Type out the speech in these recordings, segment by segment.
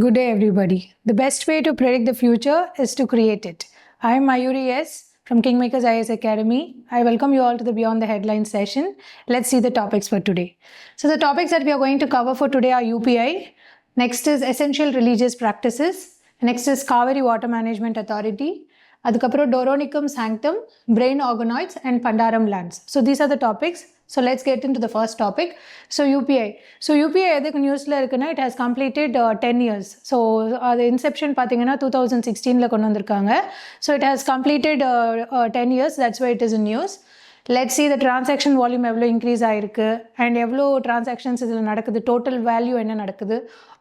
Good day, everybody. The best way to predict the future is to create it. I am Mayuri S. from Kingmakers IAS Academy. I welcome you all to the Beyond the Headlines session. Let's see the topics for today. So the topics that we are going to cover for today are UPI. Next is Essential Religious Practices. Next is Kaveri Water Management Authority. அதுக்கப்புறம் Doronicum Sanctum, Brain Organoids and Pandaram Lands. So these are the topics. So let's get into the first topic. So UPI. So UPI எதுக்கு நியூஸில் இருக்குன்னா it has completed 10 years. So அது Inception பார்த்தீங்கன்னா 2016 கொண்டு வந்திருக்காங்க. So it has completed 10 years. That's why it is in news. Let's see the transaction volume எவ்வளோ increase ஆகிருக்கு and எவ்வளோ டிரான்சாக்ஷன்ஸ் இதில் நடக்குது, டோட்டல் வேல்யூ என்ன நடக்குது,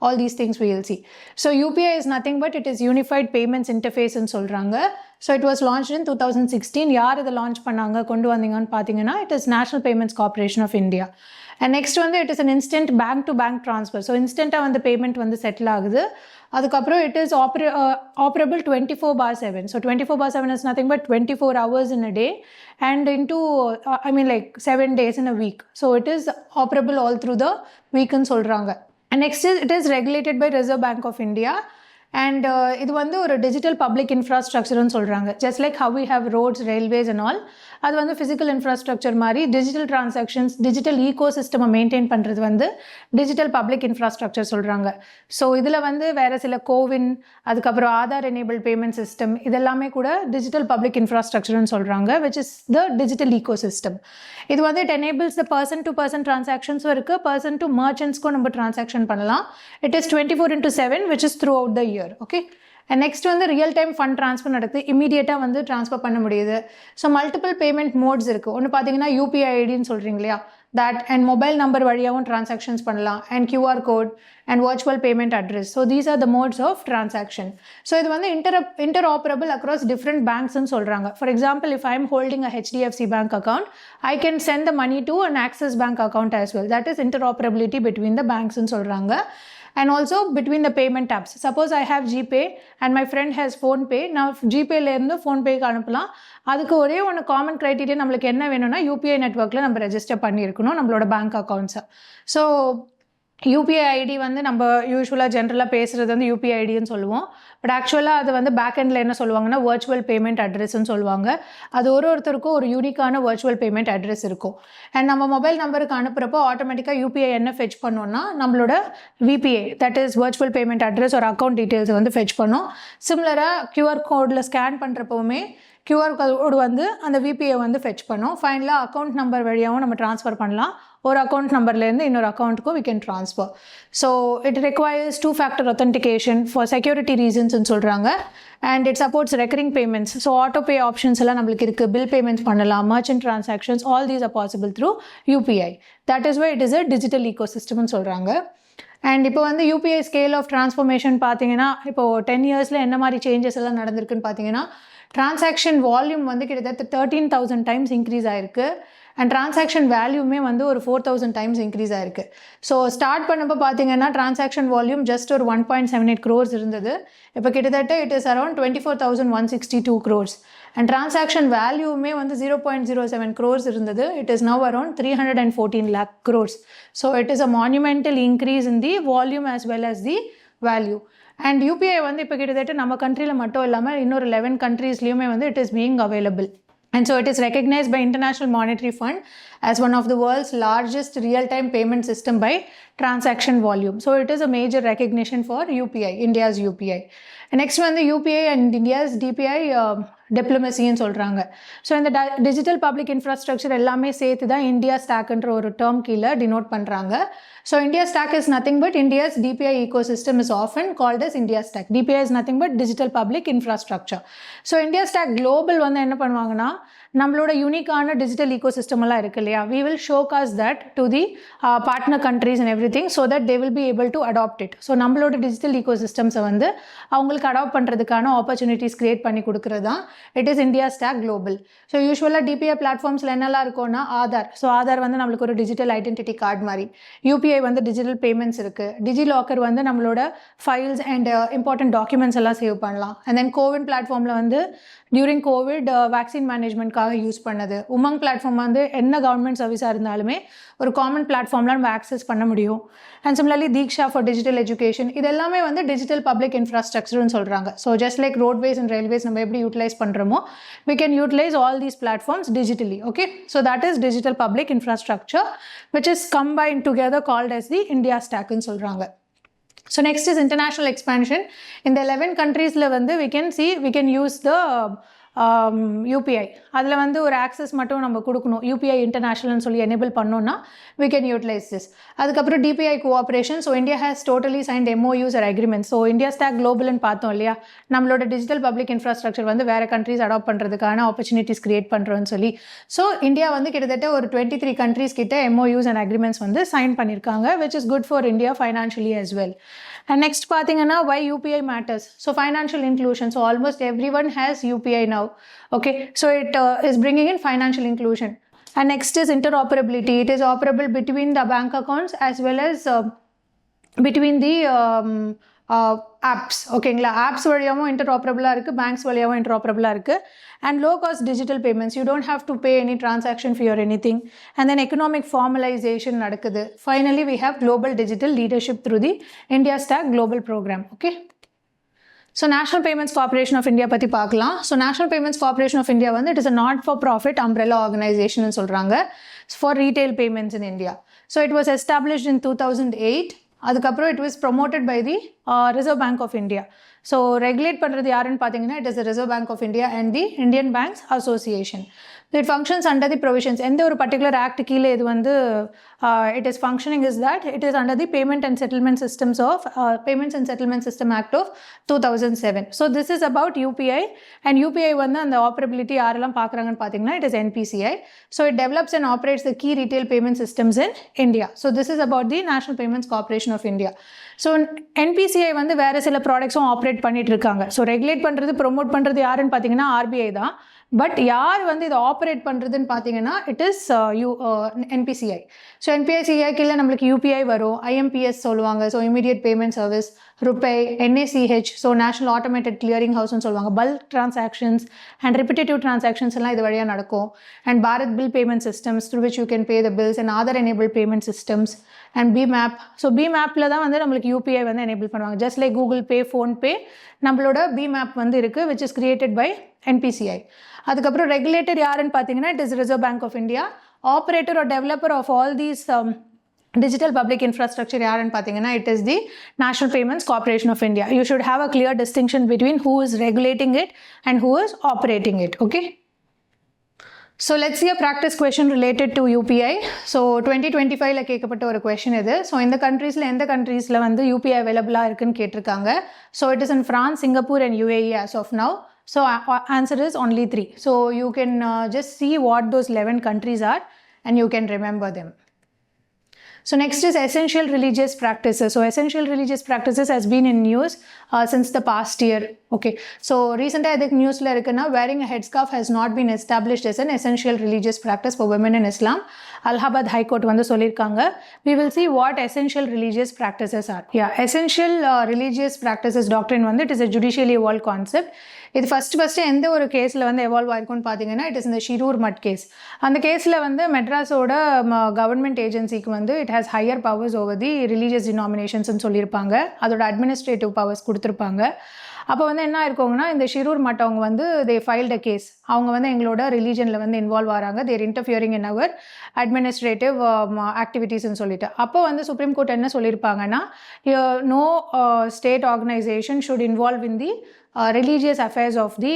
all these things we will see. So UPI is nothing but it is Unified Payments Interface ன்னு சொல்கிறாங்க. So it was launched in 2016. யார் இதை லான்ச் பண்ணாங்க, கொண்டு வந்தீங்கன்னு பார்த்தீங்கன்னா it is National Payments Corporation of India. And next வந்து it is an instant bank to bank transfer. So இன்ஸ்டண்ட்டாக வந்து பேமெண்ட் வந்து செட்டில் ஆகுது. அதுக்கப்புறம் it is operable 24/7. So 24/7 is nothing but 24 hours in a day and into 7 days in a week. So it is operable all through the week ன்னு சொல்கிறாங்க. And next is it is regulated by Reserve Bank of India. And இது வந்து ஒரு digital public இன்ஃப்ராஸ்ட்ரக்சர்னு சொல்கிறாங்க. Just like how we have roads, railways and all, அது வந்து physical infrastructure மாதிரி டிஜிட்டல் டிரான்சாக்ஷன்ஸ், டிஜிட்டல் ஈகோ சிஸ்டமை மெயின்டைன் பண்ணுறது வந்து டிஜிட்டல் பப்ளிக் இன்ஃப்ராஸ்ட்ரக்சர் சொல்கிறாங்க. ஸோ இதில் வந்து வேறு சில கோவின், அதுக்கப்புறம் ஆதார் எனேபிள் பேமெண்ட் சிஸ்டம், இதெல்லாமே கூட டிஜிட்டல் பப்ளிக் இன்ஃப்ராஸ்ட்ரக்சர்னு சொல்கிறாங்க, which is the digital ecosystem. இது வந்து it enables the person to person டிரான்சாக்ஷன்ஸும் இருக்குது, பர்சன் டு மர்ச்சன்ட்ஸ்க்கும் நம்ம டிரான்சாக்ஷன் பண்ணலாம். It is 24/7 which is throughout the year. Okay. And next வந்து ரியல் டைம் ஃபண்ட் ட்ரான்ஸ்ஃபர் நடக்குது, இமீடியட்டாக வந்து ட்ரான்ஸ்ஃபர் பண்ண முடியுது. ஸோ மல்டிபிள் பேமெண்ட் மோட்ஸ் இருக்குது. ஒன்று பார்த்தீங்கன்னா யூபிஐ ஐடின்னு சொல்கிறீங்க இல்லையா, தட் அண்ட் மொபைல் நம்பர் வழியாகவும் ட்ரான்சாக்ஷன்ஸ் பண்ணலாம், and QR code and virtual payment address. So these are the modes of transaction. So இது வந்து interoperable across different banksன்னு சொல்கிறாங்க. For example, if I am holding a HDFC bank account, I can send the money to an Axis Bank account as well. That is interoperability between the banksன்னு சொல்கிறாங்க. And also between the payment apps. Suppose I have GPay and my friend has PhonePe. நான் ஜிபேலேருந்து ஃபோன்பேக்கு அனுப்பலாம். அதுக்கு ஒரே ஒன்று common criteria நம்மளுக்கு என்ன வேணும்னா, UPI நெட்ஒர்க்கில் நம்ம ரெஜிஸ்டர் பண்ணியிருக்கணும் நம்மளோட பேங்க் அக்கௌண்ட்ஸை. ஸோ யூபிஐ ஐடி வந்து நம்ம யூஸ்வலாக ஜென்ரலாக பேசுகிறது வந்து யூபிஐ ஐடின்னு சொல்லுவோம். பட் ஆக்சுவலாக அது வந்து பேக் எண்டில் என்ன சொல்லுவாங்கன்னா வர்ச்சுவல் பேமெண்ட் அட்ரஸ்ன்னு சொல்லுவாங்க. அது ஒருத்தருக்கும் ஒரு யூனிக்கான வர்ச்சுவல் பேமெண்ட் அட்ரஸ் இருக்கும். அண்ட் நம்ம மொபைல் நம்பருக்கு அனுப்புகிறப்போ ஆட்டோமேட்டிக்காக யூபிஐ என்ன ஃபெச் பண்ணோன்னா நம்மளோட VPI, that is virtual payment address ஒரு அக்கௌண்ட் டீட்டெயில்ஸை வந்து ஃபெச் பண்ணோம். சிமிலராக கியூஆர் கோடில் ஸ்கேன் பண்ணுறப்போவுமே கியூஆர் கோடு வந்து அந்த விபிஐ வந்து ஃபெச் பண்ணோம். ஃபைனலாக அக்கௌண்ட் நம்பர் வழியாகவும் நம்ம ட்ரான்ஸ்ஃபர் பண்ணலாம். ஒரு அக்கௌண்ட் நம்பர்லேருந்து இன்னொரு அக்கௌண்ட்டுக்கும் we can transfer. So it requires 2-factor authentication for security reasonsன்னு சொல்கிறாங்க. And it supports recurring payments. So auto pay options எல்லாம் நம்மளுக்கு இருக்குது, bill payments பண்ணலாம், merchant transactions, all these are possible through UPI. That is why it is a digital ecosystemன்னு சொல்கிறாங்க. And இப்போ வந்து UPI scale of transformation பார்த்தீங்கன்னா இப்போது 10 இயர்ஸில் என்ன மாதிரி சேஞ்சஸ் எல்லாம் நடந்திருக்குன்னு பார்த்தீங்கன்னா, டிரான்சாக்ஷன் வால்யூம் வந்து கிட்டத்தட்ட 13,000 டைம்ஸ் இன்க்ரீஸ் ஆகிருக்கு. அண்ட் டிரான்சாக்ஷன் வேல்யூமே வந்து ஒரு 4,000 டைம்ஸ் இன்க்ரீஸ் ஆகிருக்கு. ஸோ ஸ்டார்ட் பண்ணப்போ பார்த்தீங்கன்னா டிரான்சாக்ஷன் வால்யூம் ஜஸ்ட் ஒரு 1.78 crores இருந்தது. இப்போ கிட்டத்தட்ட it is around 24,162 crores. And transaction வேல்யூமே வந்து 0.07 crores இருந்தது. It is now around 314 lakh crores. So it is a monumental increase in the volume as well as the value. And UPI வந்து இப்போ கிட்டத்தட்ட நம்ம கண்ட்ரியில் மட்டும் இல்லாமல் இன்னொரு 11 countries-லையுமே வந்து it is being available. And so it is recognized by International Monetary Fund as one of the world's largest real-time payment system by transaction volume. So it is a major recognition for UPI, India's UPI. And next one, the UPI and India's DPI டிப்ளமசின்னு சொல்கிறாங்க. So இந்த digital public infrastructure எல்லாமே சேர்த்து தான் India ஸ்டாக்ன்ற ஒரு term கீழே denote பண்ணுறாங்க. So India stack is nothing but India's DPI ecosystem is often called as India stack. DPI is nothing but digital public infrastructure. So India stack global வந்து என்ன பண்ணுவாங்கன்னா, நம்மளோட யூனிக்கான டிஜிட்டல் ஈகோ சிஸ்டம் எல்லாம் இருக்கு இல்லையா, we will showcase that to the partner countries and everything so that they will be able to adopt it. So நம்மளோட digital eco சிஸ்டம்ஸை வந்து அவங்களுக்கு அடாப்ட் பண்ணுறதுக்கான ஆப்பர்ச்சுனிட்டிஸ் கிரியேட் பண்ணி கொடுக்குறது தான் it is India stack global. So யூஸ்வலாக DPI பிளாட்ஃபார்ம்ஸில் என்னெல்லாம் இருக்கும்னா ஆதார். ஸோ ஆதார் வந்து நம்மளுக்கு ஒரு டிஜிட்டல் ஐடென்டிட்டி கார்டு மாதிரி. யூபிஐ வந்து டிஜிட்டல் பேமெண்ட்ஸ் இருக்குது. டிஜி லாக்கர் வந்து நம்மளோட ஃபைல்ஸ் அண்ட் இம்பார்ட்டன்ட் டாக்குமெண்ட்ஸ் எல்லாம் சேவ் பண்ணலாம். அண்ட் தென் கோவின் பிளாட்ஃபார்மில் வந்து டியூரிங் கோவிட் வேக்சின் மேனேஜ்மெண்ட் ஒர்க்காக யூஸ் பண்ணது. உமங் பிளாட்ஃபார்ம் வந்து என்ன கவர்மெண்ட் சர்வீஸாக இருந்தாலுமே ஒரு காமன் பிளாட்ஃபார்மில் நம்ம ஆக்சஸ் பண்ண முடியும். And similarly Diksha for digital education, இது எல்லாமே வந்து டிஜிட்டல் பப்ளிக் இன்ஃப்ராஸ்ட்ரக்சர்னு சொல்கிறாங்க. So just like roadways and railways நம்ம எப்படி யூட்டிலைஸ் பண்ணுறோமோ we can utilize all these platforms digitally. Okay, so that is digital public infrastructure which is combined together called as the India Stack ன்னு சொல்கிறாங்க. So next is international expansion. In the 11 countries we can use the UPI. அதில் வந்து ஒரு access மட்டும் நம்ம கொடுக்கணும். UPI இன்டர்நேஷ்னல்னு சொல்லி enable பண்ணோன்னா we can utilize this. அதுக்கப்புறம் DPI cooperation. So India has totally signed MOUs or agreements. So India stack குளோபல்னு பார்த்தோம் இல்லையா, நம்மளோட டிஜிட்டல் பப்ளிக் இன்ஃப்ராஸ்ட்ரக்சர் வந்து வேறு கண்ட்ரீஸ் அடாப்ட் பண்ணுறதுக்கான ஆப்பர்ச்சுனிட்டிஸ் கிரியேட் பண்ணுறோன்னு சொல்லி. ஸோ இந்தியா வந்து கிட்டத்தட்ட ஒரு 23 countries கிட்ட MOUs and agreements வந்து சைன் பண்ணியிருக்காங்க, which is good for India financially as well. And next பார்த்தீங்கன்னா why UPI matters. So financial inclusion. So almost everyone has UPI now. Okay, so it is bringing in financial inclusion. And next is interoperability. It is operable between the bank accounts as well as between the apps. ஓகேங்களா, apps வழியாகவும் இன்டர்ஆப்ரபிளாக இருக்குது, banks வழியாகவும் இன்டர்ஆப்ரபிளாக இருக்குது. And low cost digital payments, you don't have to pay any transaction fee or any thing. And then economic formalisation நடக்குது. Finally we have global digital leadership through the India stack global programme. Okay, so National Payments Corporation of India பற்றி பார்க்கலாம். So National Payments Corporation of India வந்து it is a not for profit umbrella organisation சொல்கிறாங்க for retail payments in India. So it was established in 2008. அதுக்கப்புறம் it was promoted by the Reserve Bank of India. So regulate பண்ணுறது யாருன்னு பார்த்தீங்கன்னா it is the Reserve Bank of India and the Indian Banks Association. It functions under the provisions. எந்த ஒரு particular act கீழே இது வந்து it is functioning is that it is under the payment and settlement systems of payments and settlement system act of 2007. So this is about UPI. And UPI வந்து அந்த operability யாரெல்லாம் பார்க்குறாங்கன்னு பார்த்தீங்கன்னா it is NPCI. So it develops and operates the key retail payment systems in India. So this is about the National Payments Corporation of India. So NPCI வந்து வேறு சில ப்ராடக்ட்ஸும் operate பண்ணிட்டு இருக்காங்க. ஸோ ரெகுலேட் பண்ணுறது promote பண்ணுறது யாருன்னு பார்த்தீங்கன்னா RBI தான். பட் யார் வந்து இதை ஆப்ரேட் பண்ணுறதுன்னு பார்த்தீங்கன்னா it is NPCI. So NPCI கீழே நம்மளுக்கு UPI வரும், IMPS சொல்லுவாங்க, so immediate payment service, RuPay, NACH, so National Automated Clearing ஹவுஸ்னு சொல்லுவாங்க. Bulk transactions and repetitive transactions எல்லாம் இது வழியாக நடக்கும். And Bharat bill payment systems through which you can pay the bills and other enable payment systems and BMAP. So BMAPல தான் வந்து நம்மளுக்கு UPI வந்து எனேபிள் பண்ணுவாங்க. Just like Google Pay, PhonePe, நம்மளோட BMAP வந்து இருக்குது which is created by NPCI. அதுக்கப்புறம் ரெகுலேட்டர் யாருன்னு பார்த்தீங்கன்னா it is Reserve Bank of India. Operator or developer of all these digital public infrastructure யாருன்னு பார்த்தீங்கன்னா it is the National Payments Corporation of India. You should have a clear distinction between who is regulating it and who is operating it. Okay, so let's see a practice question related to UPI. So 2025ல கேட்கப்பட்ட ஒரு question இது. So இந்த கண்ட்ரீஸில் எந்த கண்ட்ரீஸில் வந்து UPI அவைலபிளாக இருக்குன்னு கேட்டிருக்காங்க. So it is in France, Singapore and UAE as of now. So answer is only 3. So you can just see what those 11 countries are and you can remember them. So next is essential religious practices. So essential religious practices has been in news since the past year. Okay, so recently I think news la irukna wearing a headscarf has not been established as an essential religious practice for women in Islam. Allahabad High Court வந்து சொல்லிருக்காங்க. We will see what essential religious practices are. Yeah, essential religious practices doctrine வந்து it is a judicially evolved concept. இது first எந்த ஒரு கேஸில் வந்து evolve ஆயிருக்கும்னு பார்த்தீங்கன்னா it is இந்த ஷிரூர் மட் கேஸ். அந்த கேஸில் வந்து மெட்ராஸோட கவர்மெண்ட் ஏஜென்சிக்கு வந்து it has higher powers over the religious டினாமினேஷன்ஸ்னு சொல்லியிருப்பாங்க. அதோட அட்மினிஸ்ட்ரேட்டிவ் பவர்ஸ் கொடுத்துருப்பாங்க. அப்போ வந்து என்ன இருக்குங்கன்னா இந்த ஷிரூர் மட் அவங்க வந்து தே ஃபைல்ட் அ கேஸ். அவங்க வந்து எங்களோட ரிலீஜனில் வந்து இன்வால்வ் ஆகிறாங்க, தேர் இன்டர்ஃபியரிங் இன் அவர் அட்மினிஸ்ட்ரேட்டிவ் ஆக்டிவிட்டீஸ்ன்னு சொல்லிட்டு. அப்போ வந்து சுப்ரீம் கோர்ட் என்ன சொல்லியிருப்பாங்கன்னா no state organisation should involve in the religious affairs of the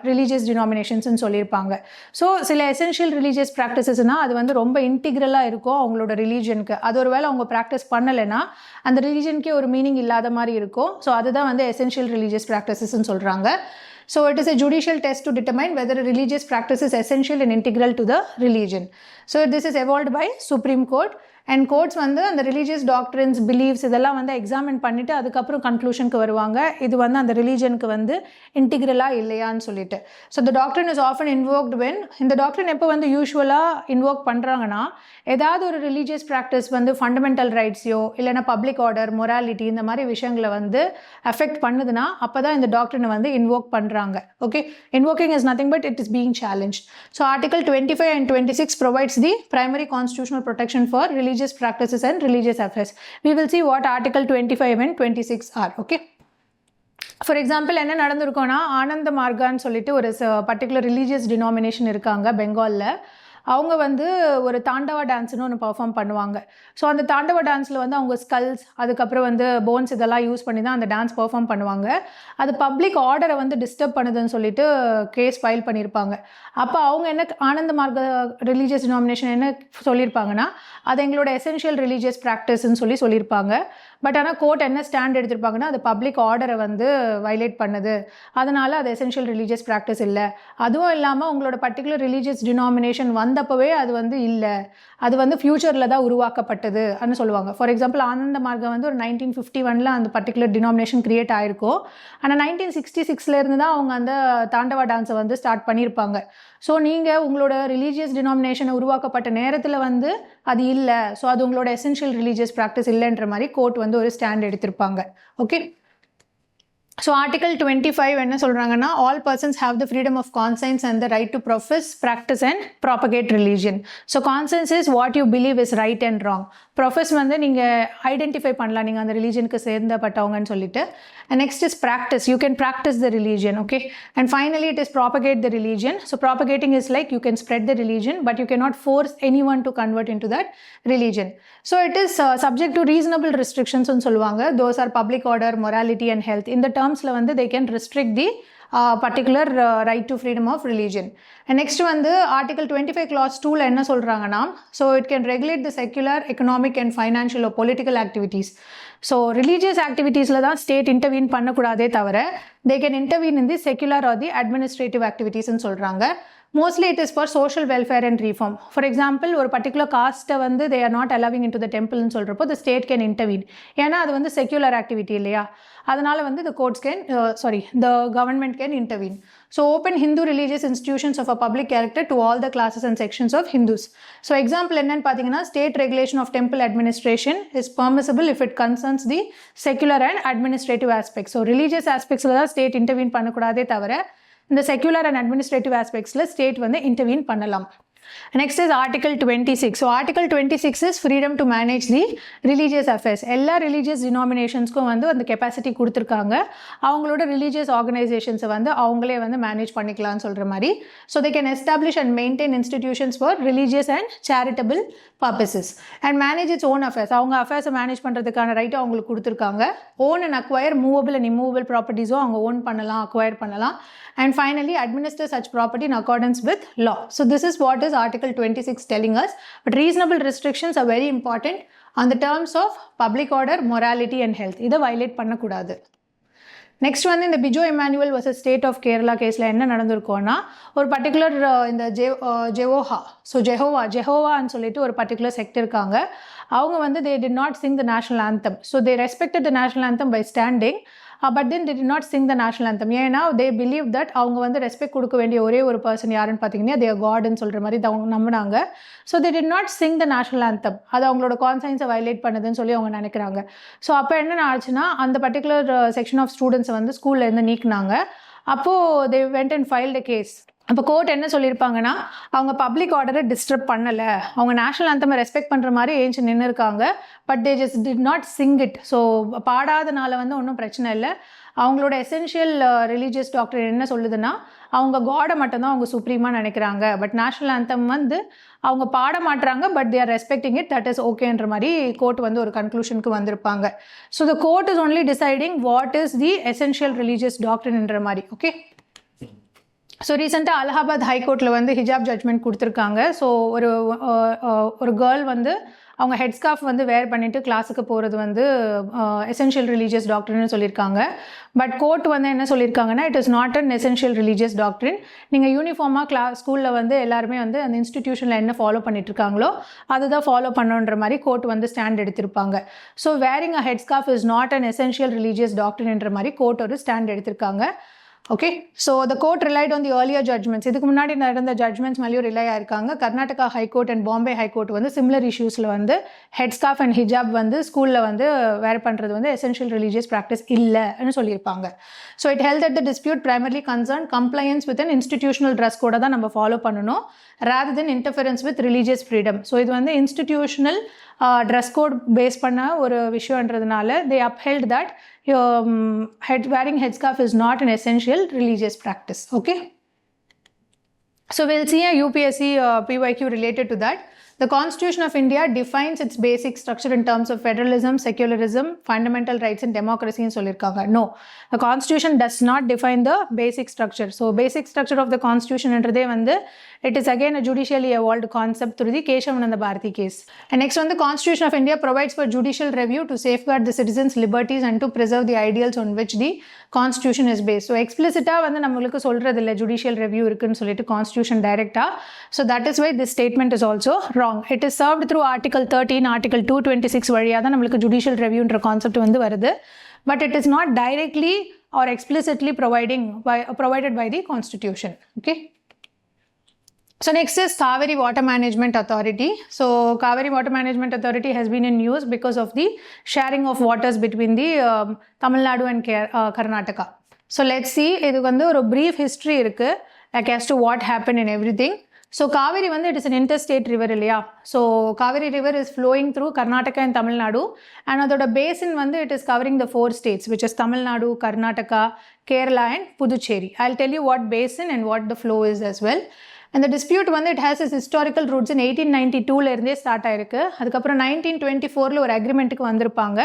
religious டினாமினேஷன்ஸ்ன்னு சொல்லியிருப்பாங்க. ஸோ சில எசென்ஷியல் ரிலீஜியஸ் ப்ராக்டிசஸ்னால் அது வந்து ரொம்ப இன்டிகிரலாக இருக்கும் அவங்களோட ரிலீஜனுக்கு. அது ஒரு வேளை அவங்க ப்ராக்டிஸ் பண்ணலைன்னா அந்த ரிலீஜனுக்கே ஒரு மீனிங் இல்லாத மாதிரி இருக்கும். ஸோ அதுதான் வந்து எசென்ஷியல் ரிலீஜியஸ் ப்ராக்டிசஸ்ன்னு சொல்கிறாங்க. So it is a judicial test to determine whether a religious practice is essential and integral to the religion. So this is evolved by Supreme Court and courts வந்து அந்த religious doctrines believes இதெல்லாம் வந்து examine பண்ணிவிட்டு அதுக்கப்புறம் கன்க்ளூஷனுக்கு வருவாங்க இது வந்து அந்த ரிலீஜனுக்கு வந்து இன்டிகிரலாக இல்லையான்னு சொல்லிட்டு. ஸோ த டாக்டரின் இஸ் ஆஃபன் இன்வோக்டு வென் இந்த டாக்டரின் எப்போ வந்து யூஸ்வலாக இன்வோக் பண்ணுறாங்கன்னா ஏதாவது ஒரு ரிலீஜியஸ் ப்ராக்டிஸ் வந்து ஃபண்டமெண்டல் ரைட்ஸையோ இல்லைனா பப்ளிக் ஆர்டர் மொராலிட்டி இந்த மாதிரி விஷயங்களை வந்து அஃபெக்ட் பண்ணுதுன்னா அப்போ தான் இந்த டாக்டரினை வந்து இன்வோக் பண்ணுறாங்க. Okay, invoking is nothing but it is being challenge. So article 25 and 26 provides the primary constitutional protection for religious practices and religious affairs. We will see what article 25 and 26 are. Okay. For example என்ன நடந்திருக்கோன்னா ஆனந்த மார்கான்னு சொல்லிட்டு ஒரு particular religious denomination இருக்காங்க பெங்காலில். அவங்க வந்து ஒரு தாண்டவா டான்ஸ்னு ஒன்று perform பண்ணுவாங்க. ஸோ அந்த தாண்டவா டான்ஸில் வந்து அவங்க ஸ்கல்ஸ் அதுக்கப்புறம் வந்து போன்ஸ் இதெல்லாம் யூஸ் பண்ணி தான் அந்த டான்ஸ் பர்ஃபார்ம் பண்ணுவாங்க. அது பப்ளிக் ஆர்டரை வந்து டிஸ்டர்ப் பண்ணுதுன்னு சொல்லிட்டு கேஸ் ஃபைல் பண்ணியிருப்பாங்க. அப்போ அவங்க என்ன ஆனந்த மார்க்க ரிலீஜியஸ் டினாமினேஷன் என்ன சொல்லியிருப்பாங்கன்னா அது எங்களோட எசென்ஷியல் ரிலீஜியஸ் ப்ராக்டிஸ்ன்னு சொல்லியிருப்பாங்க. பட் ஆனால் கோர்ட் என்ன ஸ்டாண்ட் எடுத்திருப்பாங்கன்னா அது பப்ளிக் ஆர்டரை வந்து வயலேட் பண்ணுது, அதனால் அது எசென்ஷியல் ரிலீஜியஸ் ப்ராக்டிஸ் இல்லை. அதுவும் இல்லாமல் உங்களோட பர்டிகுலர் ரிலீஜியஸ் டினாமினேஷன் வந்தப்பவே அது வந்து இல்லை, அது வந்து ஃப்யூச்சரில் தான் உருவாக்கப்பட்டது அப்படின்னு சொல்லுவாங்க. ஃபார் எக்ஸாம்பிள் ஆனந்த மார்க்கம் வந்து ஒரு 1951 அந்த பர்டிகுலர் டினாமினேஷன் கிரியேட் ஆயிருக்கும். ஆனால் 1966 தான் அவங்க அந்த தாண்டவா டான்ஸை வந்து ஸ்டார்ட் பண்ணியிருப்பாங்க. ஸோ நீங்கள் உங்களோட ரிலீஜியஸ் டினாமினேஷனை உருவாக்கப்பட்ட நேரத்தில் வந்து அது இல்லை, ஸோ அது உங்களோட எசென்ஷியல் ரிலீஜியஸ் ப்ராக்டிஸ் இல்லைன்ற மாதிரி கோர்ட் வந்து ஒரு ஸ்டாண்ட் எடுத்திருப்பாங்க. ஓகே, ஸோ ஆர்டிகல் 25 என்ன சொல்கிறாங்கன்னா all persons have the freedom of conscience and the right to profess practise and propagate religion. So conscience is what you believe is right and wrong. Profess வந்து நீங்கள் identify பண்ணலாம் நீங்கள் அந்த ரிலீஜனுக்கு சேர்ந்தப்பட்டவங்கன்னு சொல்லிட்டு. And next is practice, you can practise the religion. Okay, and finally it is propagate the religion. So propagating is like you can spread the religion but you can not force any one to convert into that religion. So it is subject to reasonable ரெஸ்ட்ரிக்ஷன்ஸ்னு சொல்லுவாங்க. Those are public order, morality and health. இந்த டேர்ம்ஸில் வந்து they can restrict the particular right to freedom of religion. And next வந்து article 25 clause 2ல என்ன சொல்றாங்கன்னா so it can regulate the secular, economic and financial or political activities. So religious activitiesல தான் state intervene பண்ணக்கூடாதே தவிர they can intervene in the secular or the administrative activities ன்னு சொல்றாங்க. Mostly it is for social welfare and reform. For example, ஒரு particular caste வந்து they are not allowing into the temple ன்னு சொல்றப்போ the state can intervene. ஏன்னா அது வந்து secular activity இல்லையா, அதனால வந்து the courts can the government can intervene. So open Hindu religious institutions of a public character to all the classes and sections of Hindus. So example என்னன்னு பார்த்தீங்கன்னா state regulation of temple administration is permissible if it concerns the secular and administrative aspects. So religious aspectsல தான் state intervene பண்ணக்கூடாதே தவிர இந்த secular and administrative ஆஸ்பெக்ட்ஸில் state வந்து intervene பண்ணலாம். Next is article 26. So article 26 is freedom to manage the religious affairs. எல்லா religious டினாமினேஷன்ஸ்க்கும் வந்து அந்த capacity கொடுத்துருக்காங்க. அவங்களோட ரிலீஜியஸ் ஆர்கனைசேஷன்ஸை வந்து அவங்களே வந்து மேனேஜ் பண்ணிக்கலாம்னு சொல்கிற மாதிரி. So they can establish and maintain institutions for religious and charitable purposes and manage its own affairs. அவங்க அஃபேர்ஸை மேனேஜ் பண்ணுறதுக்கான ரைட்டும் அவங்களுக்கு கொடுத்துருக்காங்க. Own and acquire movable and immovable ப்ராப்பர்ட்டிஸும் அவங்க ஓன் பண்ணலாம், அக்வயர் பண்ணலாம். And finally, administer such property in accordance with law. So this is what is Article 26 telling us. But reasonable restrictions are very important on the terms of public order, morality and health. இதை violate பண்ணக்கூடாது. Next வந்து இந்த Bijoe Emmanuel versus state of Kerala கேஸில் என்ன நடந்திருக்கோன்னா ஒரு particular இந்த ஜெஹோவான்னு சொல்லிட்டு ஒரு பர்டிகுலர் செக்ட் இருக்காங்க. அவங்க வந்து they did not sing the national anthem. So they respected the national anthem by standing. But then they did not sing the national anthem. ஏன்னா they believe that அவங்க வந்து ரெஸ்பெக்ட் கொடுக்க வேண்டிய ஒரே ஒரு பர்சன் யாருன்னு பார்த்தீங்கன்னா they are Godன்னு சொல்கிற மாதிரி அவங்க நம்பினாங்க. So they did not sing the national anthem. அது அவங்களோட கான்சைன்ஸை வயலேட் பண்ணுதுன்னு சொல்லி அவங்க நினைக்கிறாங்க. ஸோ அப்போ என்ன ஆச்சுன்னா அந்த பர்டிகுலர் செக்ஷன் ஆஃப் ஸ்டூடெண்ட்ஸை வந்து ஸ்கூல்லேருந்து நீக்கினாங்க. அப்போது they went and filed a case. அப்போ கோர்ட் என்ன சொல்லியிருப்பாங்கன்னா அவங்க பப்ளிக் ஆர்டரை டிஸ்டர்ப் பண்ணலை, அவங்க நேஷனல் ஆந்தமை ரெஸ்பெக்ட் பண்ணுற மாதிரி ஏஞ்சி நின்று இருக்காங்க. But they just did not sing it. So பாடாதனால வந்து ஒன்றும் பிரச்சனை இல்லை. அவங்களோட எசென்ஷியல் ரிலீஜியஸ் டாக்டர் என்ன சொல்லுதுன்னா அவங்க காடை மட்டும்தான் அவங்க சுப்ரீமாக நினைக்கிறாங்க. பட் நேஷனல் ஆந்தம் வந்து அவங்க பாட மாட்டுறாங்க, but they are respecting it, that is ஓகேன்ற மாதிரி கோர்ட் வந்து ஒரு கன்க்ளூஷனுக்கு வந்திருப்பாங்க. So the court is only deciding what is the essential religious டாக்டர்ன்ற மாதிரி. ஓகே, ஸோ ரீசெண்டாக அலகாபாத் ஹைகோர்ட்டில் வந்து ஹிஜாப் ஜட்மெண்ட் கொடுத்துருக்காங்க. ஸோ ஒரு கேர்ள் வந்து அவங்க ஹெட் ஸ்கார்ஃப் வந்து வேர் பண்ணிவிட்டு கிளாஸுக்கு போகிறது வந்து எசென்ஷியல் ரிலீஜியஸ் டாக்ட்ரின்னு சொல்லியிருக்காங்க. பட் கோர்ட் வந்து என்ன சொல்லியிருக்காங்கன்னா, it is not an essential religious doctrine. நீங்கள் யூனிஃபார்மாக ஸ்கூலில் வந்து எல்லாருமே வந்து அந்த இன்ஸ்டிடியூஷனில் என்ன ஃபாலோ பண்ணிட்டு இருக்காங்களோ அதுதான் ஃபாலோ பண்ணுன்ற மாதிரி கோர்ட் வந்து ஸ்டாண்ட் எடுத்திருப்பாங்க. So wearing a head scarf is not an essential religious டாக்ட்ரின்ன்ற மாதிரி கோர்ட் ஒரு ஸ்டாண்ட் எடுத்திருக்காங்க. Okay, so the court relied on the earlier judgments. இதுக்கு முன்னாடி நடந்த ஜட்மெண்ட்ஸ் மேலேயும் ரிலை ஆயிருக்காங்க. Karnataka high court and Bombay high court வந்து சிமிலர் இஷ்யூஸில் வந்து ஹெட் ஸ்கார்ஃப் அண்ட் ஹிஜாப் வந்து ஸ்கூலில் வந்து வேர் பண்ணுறது வந்து எசென்ஷியல் ரிலீஜியஸ் ப்ராக்டிஸ் இல்லைன்னு சொல்லியிருப்பாங்க. So it health that the dispute primarily concerned compliance with an institutional dress code தான் நம்ம ஃபாலோ பண்ணணும், rather than interference with religious freedom. So இது வந்து இன்ஸ்டிடியூஷனல் ட்ரெஸ் கோட் பேஸ் பண்ண ஒரு விஷயன்றதுனால they upheld that wearing headscarf is not an essential religious practice. Okay, so we'll see a UPSC PYQ related to that. The Constitution of India defines its basic structure in terms of federalism, secularism, fundamental rights and democracy in sollirukanga. No, the Constitution does not define the basic structure. So basic structure of the Constitution endradhe vandu it is again a judicially evolved concept through the Keshavananda Bharati case. And next one, the Constitution of India provides for judicial review to safeguard the citizens' liberties and to preserve the ideals on which the Constitution is based. So explicit வந்து நம்மளுக்கு சொல்றது இல்லை judicial review இருக்குன்னு சொல்லிட்டு Constitution directa. So that is why this statement is also wrong. It is served through Article 13, Article 226 வழியாக தான் நம்மளுக்கு judicial reviewன்ற concept வந்து வருது. But it is not directly or explicitly provided by the Constitution. Okay. So next is Kaveri Water Management Authority. So Kaveri Water Management Authority has been in news because of the sharing of waters between the Tamil Nadu and Karnataka. So let's see, இது வந்து ஒரு brief history இருக்கு like as to what happened and everything. So Kaveri வந்து it is an interstate river இல்லையா. So Kaveri river is flowing through Karnataka and Tamil Nadu and அதோட basin வந்து it is covering the 4 states which is Tamil Nadu, Karnataka, Kerala and Puducherry. I'll tell you what basin and what the flow is as well. And the dispute வந்து it has its historical roots in 1892ல இருந்தே start ஆயிருக்கு. அதுக்கப்புறம் 1924ல ஒரு அக்ரிமெண்ட்டுக்கு வந்திருப்பாங்க,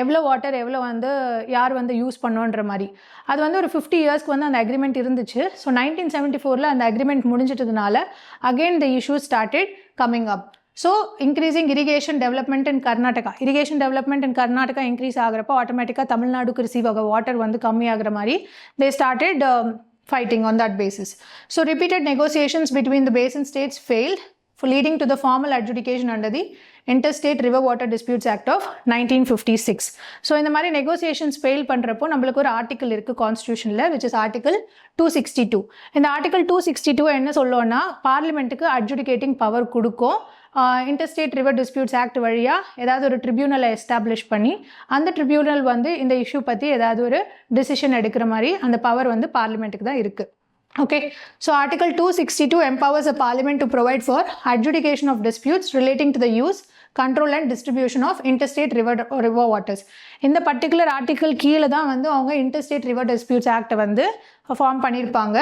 எவ்வளோ water எவ்வளோ வந்து யார் வந்து யூஸ் பண்ணோன்ற மாதிரி. அது வந்து ஒரு 50 இயர்ஸ்க்கு வந்து அந்த அக்ரிமெண்ட் இருந்துச்சு. ஸோ 1974ல அந்த அக்ரிமெண்ட் முடிஞ்சிட்டதுனால again the issue started coming up. So increasing irrigation development in Karnataka, irrigation development in Karnataka increase ஆகிறப்போ ஆட்டோமேட்டிக்காக தமிழ்நாடுக்கு ரிசீவ் ஆக வாட்டர் வந்து கம்மியாகிற மாதிரி they started fighting on that basis. So repeated negotiations between the basin states failed, leading to the formal adjudication under the Interstate River Water Disputes Act of 1956. So இந்த மாதிரி negotiations fail பண்ணுறப்போ நம்மளுக்கு ஒரு article இருக்குது கான்ஸ்டியூஷனில் which is Article 262. இந்த Article 262 என்ன சொல்லோன்னா பார்லிமெண்ட்டுக்கு adjudicating power கொடுக்கும். Interstate river disputes act வழியாக ஏதாவது ஒரு ட்ரிபியூனலை எஸ்டாப்ளிஷ் பண்ணி அந்த ட்ரிபியூனல் வந்து இந்த இஷ்யூ பற்றி ஏதாவது ஒரு டிசிஷன் எடுக்கிற மாதிரி அந்த பவர் வந்து பார்லிமெண்ட்டுக்கு தான் இருக்குது. Okay, so Article 262 empowers the Parliament to provide for adjudication of disputes relating to the use, control and distribution of interstate river waters. இந்த பர்டிகுலர் ஆர்டிக்கல் கீழே தான் வந்து அவங்க இன்டர்ஸ்டேட் ரிவர் டிஸ்பியூட்ஸ் ஆக்டை வந்து ஃபார்ம் பண்ணியிருப்பாங்க.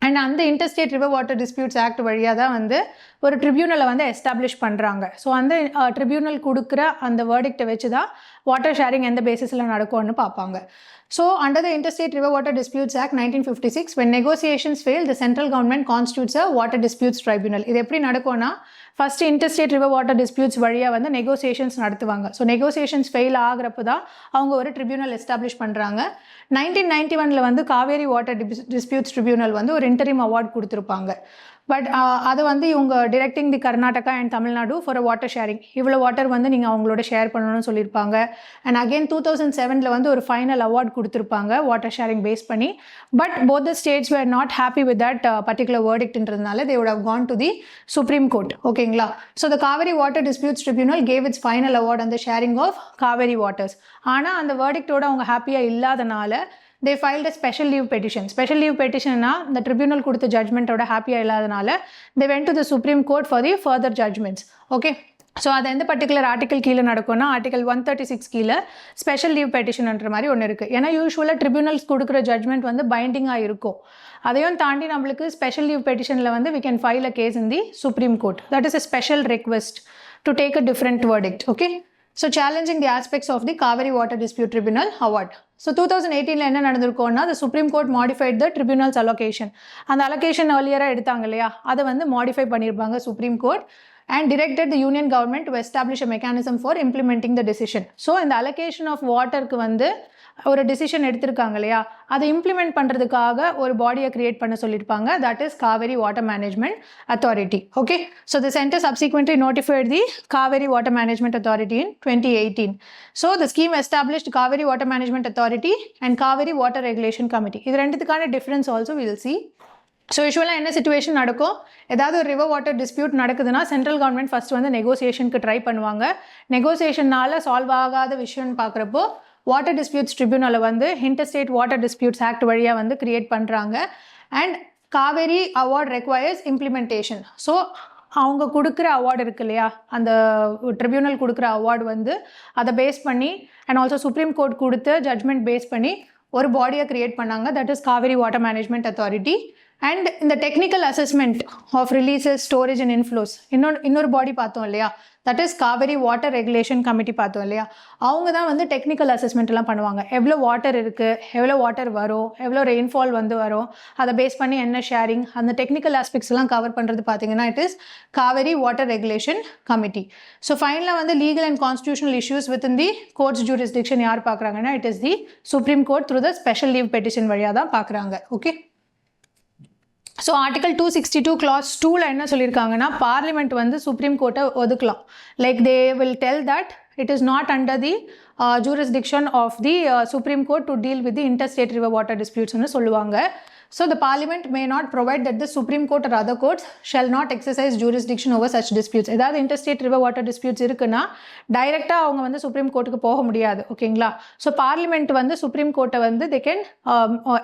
அண்ட் அந்த interstate river water disputes act வழியாக தான் வந்து ஒரு ட்ரிபியூனலை வந்து எஸ்டாப்ளிஷ் பண்ணுறாங்க. ஸோ அந்த ட்ரிபியூனல் கொடுக்குற அந்த வேர்டிக்டை வச்சு தான் வாட்டர் ஷேரிங் எந்த பேசிஸில் நடக்கும்னு பார்ப்பாங்க. So, under the Interstate River Water Disputes Act 1956, when negotiations fail, the central government constitutes a water disputes tribunal. இது எப்படி நடக்கும்னா, first interstate river water disputes வழியாக வந்து நெகோசியேஷன்ஸ் நடத்துவாங்க. ஸோ நெகோசியேஷன்ஸ் ஃபெயில் ஆகிறப்ப தான் அவங்க ஒரு ட்ரிபியூனல் எஸ்டாப்ளிஷ் பண்ணுறாங்க. 1991 வந்து காவேரி வாட்டர் டிஸ்பியூட்ஸ் ட்ரிபியூனல் வந்து ஒரு இன்டரிம் அவார்ட் கொடுத்துருப்பாங்க. பட் அதை வந்து இவங்க directing the Karnataka and Tamil Nadu for a water sharing, இவ்வளோ வாட்டர் வந்து நீங்கள் அவங்களோட ஷேர் பண்ணணும்னு சொல்லியிருப்பாங்க. அண்ட் அகெயின் 2007 வந்து ஒரு ஃபைனல் அவார்ட் கொடுத்துருப்பாங்க வாட்டர் ஷேரிங் பேஸ் பண்ணி. But both the states were not happy with that particular வேர்டிக்ட்ன்றதுனால they would have gone to the supreme court. ஓகேங்களா? So the Kaveri water disputes tribunal gave its final award அந்த sharing of Kaveri waters. ஆனால் அந்த வேர்டிக்டோட அவங்க ஹாப்பியாக இல்லாதனால they filed a special leave petition. Special leave petition na the tribunal கொடுத்த ஜட்மெண்ட்டோட ஹாப்பியாக இல்லாதனால they went to the Supreme Court for the further judgments. Okay, so அது எந்த பர்டிகுலர் ஆர்டிக்கல் கீழே நடக்கும்னா ஆர்டிகல் 136 கீழே ஸ்பெஷல் லீவ் பெட்டிஷன்ன்ற மாதிரி ஒன்று இருக்குது. ஏன்னா யூஸ்வலாக ட்ரிபியூனல்ஸ் கொடுக்குற ஜட்மெண்ட் வந்து பைண்டிங்காக இருக்கும். அதையும் தாண்டி நம்மளுக்கு ஸ்பெஷல் லீவ் பெட்டிஷனில் வந்து we can file a case in the Supreme Court. That is a special request to take a different verdict. Okay, So challenging the aspects of the Kaveri Water Dispute Tribunal Award. So 2018 என்ன நடந்திருக்கும்னா the Supreme Court modified the tribunal's allocation. அந்த allocation earlier எடுத்தாங்க இல்லையா, அதை வந்து modify பண்ணியிருப்பாங்க Supreme Court and directed the union government to establish a mechanism for implementing the decision. So இந்த allocation of waterக்கு வந்து ஒரு டிசிஷன் எடுத்திருக்காங்க இல்லையா, அதை இம்ப்ளிமெண்ட் பண்ணுறதுக்காக ஒரு பாடியை கிரியேட் பண்ண சொல்லியிருப்பாங்க. That is Kaveri water management authority. Okay, so the centre subsequently notified the Kaveri water management authority in 2018. So the scheme established Kaveri water management authority and Kaveri water regulation committee. இது ரெண்டுத்துக்கான difference also will see. So யூஸ்வலாக என்ன situation நடக்கும், ஏதாவது ஒரு river water dispute நடக்குதுன்னா central government first வந்து நெகோசியேஷனுக்கு ட்ரை பண்ணுவாங்க. நெகோசியேஷனால் சால்வ் ஆகாத விஷயம்னு பார்க்குறப்போ வாட்டர் டிஸ்பியூட்ஸ் ட்ரிபியூனலை வந்து இன்டர்ஸ்டேட் வாட்டர் டிஸ்பியூட்ஸ் ஆக்ட் வழியாக வந்து கிரியேட் பண்ணுறாங்க. And Kaveri award requires implementation. So அவங்க கொடுக்குற அவார்டு இருக்கு இல்லையா, அந்த ட்ரிபியூனல் கொடுக்குற அவார்டு வந்து அதை பேஸ் பண்ணி அண்ட் ஆல்சோ சுப்ரீம் கோர்ட் கொடுத்த ஜட்மெண்ட் பேஸ் பண்ணி ஒரு பாடியை கிரியேட் பண்ணாங்க. That is Kaveri water management authority. And இந்த technical assessment of releases, storage and inflows இன்னொரு பாடி பார்த்தோம் இல்லையா, that is Kaveri water regulation committee பார்த்தோம் இல்லையா, அவங்க தான் வந்து டெக்னிக்கல் அசஸ்மெண்ட்லாம் பண்ணுவாங்க. எவ்வளோ வாட்டர் இருக்குது, எவ்வளோ வாட்டர் வரும், எவ்வளோ ரெயின்ஃபால் வந்து வரும், அதை பேஸ் பண்ணி என்ன ஷேரிங், அந்த டெக்னிக்கல் ஆஸ்பெக்ட்ஸ்லாம் கவர் பண்ணுறது பார்த்தீங்கன்னா it is Kaveri water regulation committee. So ஃபைனலாக வந்து legal and constitutional issues within the courts jurisdiction யார் பார்க்குறாங்கன்னா it is the supreme court through the special leave petition வழியாக தான் பார்க்குறாங்க. ஓகே, ஸோ ஆர்டிகல் 262 clause 2ல என்ன சொல்லியிருக்காங்கன்னா பார்லிமெண்ட் வந்து சுப்ரீம் கோர்ட்டை ஒதுக்கலாம். Like they will tell that it is not under the jurisdiction of the Supreme Court to deal with the interstate river water disputes ன்னு சொல்லுவாங்க. So the parliament may not provide that the Supreme Court or other courts shall not exercise jurisdiction over such disputes. ஏதாவது interstate river water disputes இருக்குன்னா டைரெக்டாக அவங்க வந்து supreme கோர்ட்டுக்கு போக முடியாது. ஓகேங்களா, ஸோ பார்லிமெண்ட் வந்து சுப்ரீம் கோர்ட்டை வந்து they can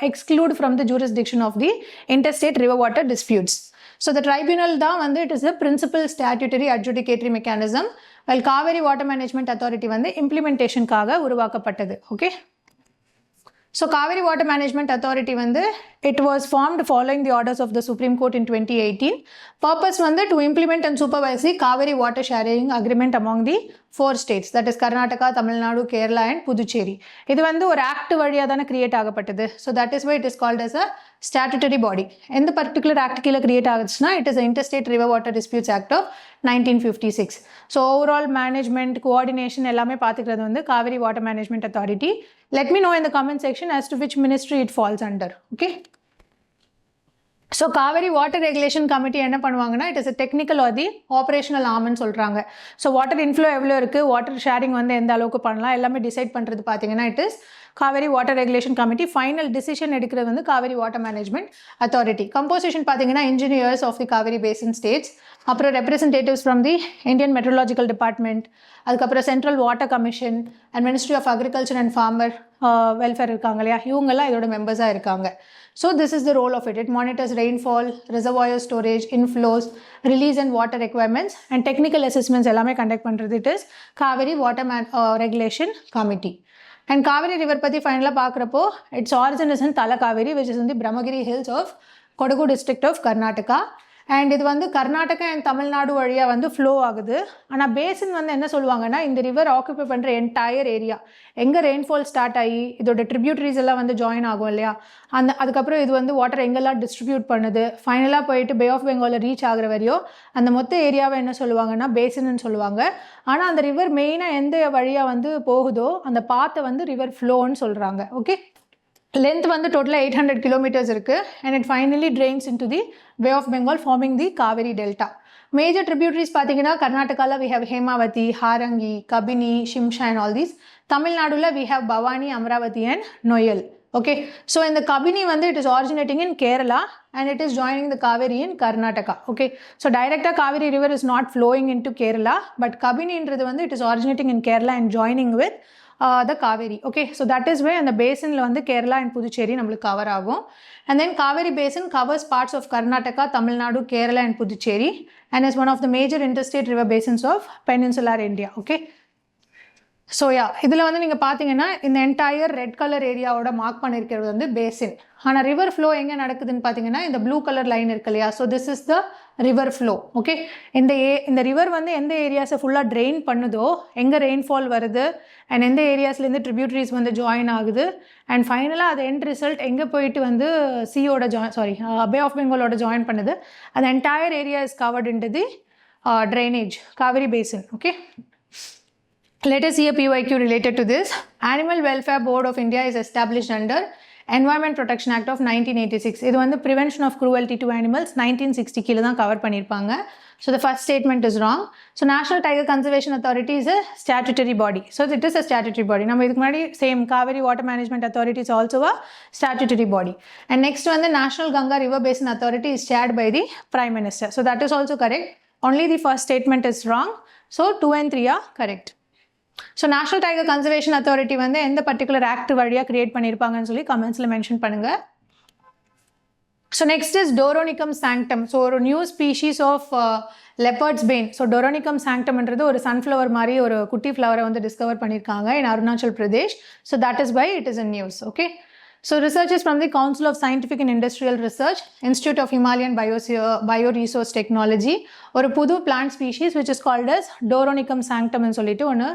exclude from the jurisdiction of the interstate river water disputes. So the tribunal தான் வந்து it is a principal statutory adjudicatory mechanism, while Kaveri Water Management Authority வந்து implementationக்காக உருவாக்கப்பட்டது. Okay, so Kaveri Water Management Authority வந்து it was formed following the orders of the Supreme Court in 2018. Purpose வந்து to implement and supervise the Kaveri water sharing agreement among the 4 states, that is Karnataka, Tamil Nadu, Kerala and Puducherry. இது வந்து ஒரு act வழியாக தானே create ஆகப்பட்டது. So that is why it is called as a statutory body. எந்த particular act கீழே create ஆகுதுன்னா it is interstate river water disputes act of 1956. So overall management coordination எல்லாமே பார்த்துக்கிறது வந்து Kaveri water management authority. Let me know in the comment section as to which ministry it falls under. Okay, so Kaveri water regulation committee என்ன பண்ணுவாங்கன்னா it is a technical or the operational ஆர்ம்னு சொல்கிறாங்க. So water inflow எவ்வளோ இருக்குது, water sharing வந்து எந்த அளவுக்கு பண்ணலாம் எல்லாமே டிசைட் பண்ணுறது பார்த்தீங்கன்னா it is Kaveri water regulation committee. Final decision எடுக்கிறது வந்து Kaveri water management authority. Composition பார்த்தீங்கன்னா engineers of the Kaveri basin states, அப்புறம் representatives from the Indian meteorological department, அதுக்கப்புறம் central water commission and ministry of agriculture and farmer welfare இருக்காங்க இல்லையா, இவங்கெல்லாம் இதோட மெம்பர்ஸாக இருக்காங்க. So this is the role of it. It monitors rainfall, reservoir storage, inflows, release and water requirements and technical assessments எல்லாமே conduct பண்ணுறது it is Kaveri Water Regulation Committee. And Kaveri River பற்றி ஃபைனலாக பார்க்குறப்போ its origin is in Talakaveri, which is in the Brahmagiri hills of Kodagu district of Karnataka. And இது வந்து Karnataka and Tamil Nadu வழியாக வந்து flow ஆகுது. ஆனால் பேசின் வந்து என்ன சொல்லுவாங்கன்னா இந்த ரிவர் ஆக்குபை பண்ணுற என்டையர் ஏரியா எங்கே ரெயின்ஃபால் ஸ்டார்ட் ஆகி இதோட ட்ரிபியூட்ரிஸ் எல்லாம் வந்து ஜாயின் ஆகும் இல்லையா, அதுக்கப்புறம் இது வந்து வாட்டர் எங்கெல்லாம் டிஸ்ட்ரிபியூட் பண்ணுது, ஃபைனலாக போயிட்டு பே ஆஃப் பெங்காலில் ரீச் ஆகிற வரையும் அந்த மொத்த ஏரியாவை என்ன சொல்லுவாங்கன்னா பேசின்னு சொல்லுவாங்க. ஆனால் அந்த ரிவர் மெயினாக எந்த வழியாக வந்து போகுதோ அந்த பாத்தை வந்து ரிவர் ஃப்ளோன்னு சொல்கிறாங்க. ஓகே, length வந்து டோட்டலாக 800 kilometers இருக்குது and it finally drains into the Bay of Bengal forming the Kaveri Delta. Major tributaries பார்த்தீங்கன்னா கர்நாடகாவில் we have Hemavati, Harangi, Kabini, Shimsha and all these. தமிழ்நாடுல we have Bhavani, Amravati and Noyal. Okay, so in the Kabini வந்து it is originating in Kerala and it is joining the Kaveri in Karnataka. Okay, so directly Kaveri river is not flowing into Kerala, but Kabini இன்றது வந்து it is originating in Kerala and joining with the Kaveri. Okay, so that is why அந்த பேசினில் வந்து Kerala and Puducherry நம்மளுக்கு cover ஆகும். And then Cauvery basin covers parts of Karnataka, Tamil Nadu, Kerala and Puducherry and is one of the major interstate river basins of peninsular India. Okay, so இதில் வந்து நீங்கள் பார்த்தீங்கன்னா இந்த entire red colour ஏரியாவோட மார்க் பண்ணியிருக்கிறது வந்து பேசின். ஆனால் ரிவர் ஃப்ளோ எங்கே நடக்குதுன்னு பார்த்தீங்கன்னா இந்த ப்ளூ கலர் லைன் இருக்கு இல்லையா, so this is the river flow. Okay, இந்த ரிவர் வந்து எந்த ஏரியாஸை ஃபுல்லாக ட்ரெயின் பண்ணுதோ, எங்கே ரெயின்ஃபால் வருது அண்ட் எந்த ஏரியாஸ்லேருந்து ட்ரிபியூட்ரிஸ் வந்து ஜாயின் ஆகுது அண்ட் ஃபைனலாக அது எண்ட் ரிசல்ட் எங்கே போயிட்டு வந்து சியோட பே ஆஃப் பெங்காலோட ஜாயின் பண்ணுது. அந்த entire area is covered into the drainage, Kaveri Basin. Okay. Let us see a PYQ related to this. Animal Welfare Board of India is established under Environment Protection Act of 1986. இது வந்து Prevention of Cruelty to Animals 1960 கீழ தான் cover பண்ணியிருப்பாங்க. So the first statement is wrong. So National Tiger Conservation Authority is a statutory body. So it is a statutory body. நம்ம இதுக்கு முன்னாடி same Kaveri Water Management Authority is also a statutory body. And next one, the National Ganga River Basin Authority is chaired by the Prime Minister. So that is also correct. Only the first statement is wrong. So 2 and 3 are correct. So National Tiger Conservation Authority வந்து எந்த particular act வழியா create பண்ணியிருப்பாங்கன்னு சொல்லி commentsல mention பண்ணுங்க. So next is Doronicum sanctum. So ஒரு new species of leopard's bane. So Doronicum sanctum என்றது ஒரு sunflower மாதிரி ஒரு குட்டி flower வந்து discover பண்ணியிருக்காங்க in Arunachal Pradesh. So that is why it is in news. Okay. So research is from the Council of Scientific and Industrial Research, Institute of Himalayan Bioresource Technology, ஒரு புது plant species which is called as Doronicum sanctum ன்னு சொல்லிட்டு ஒன்று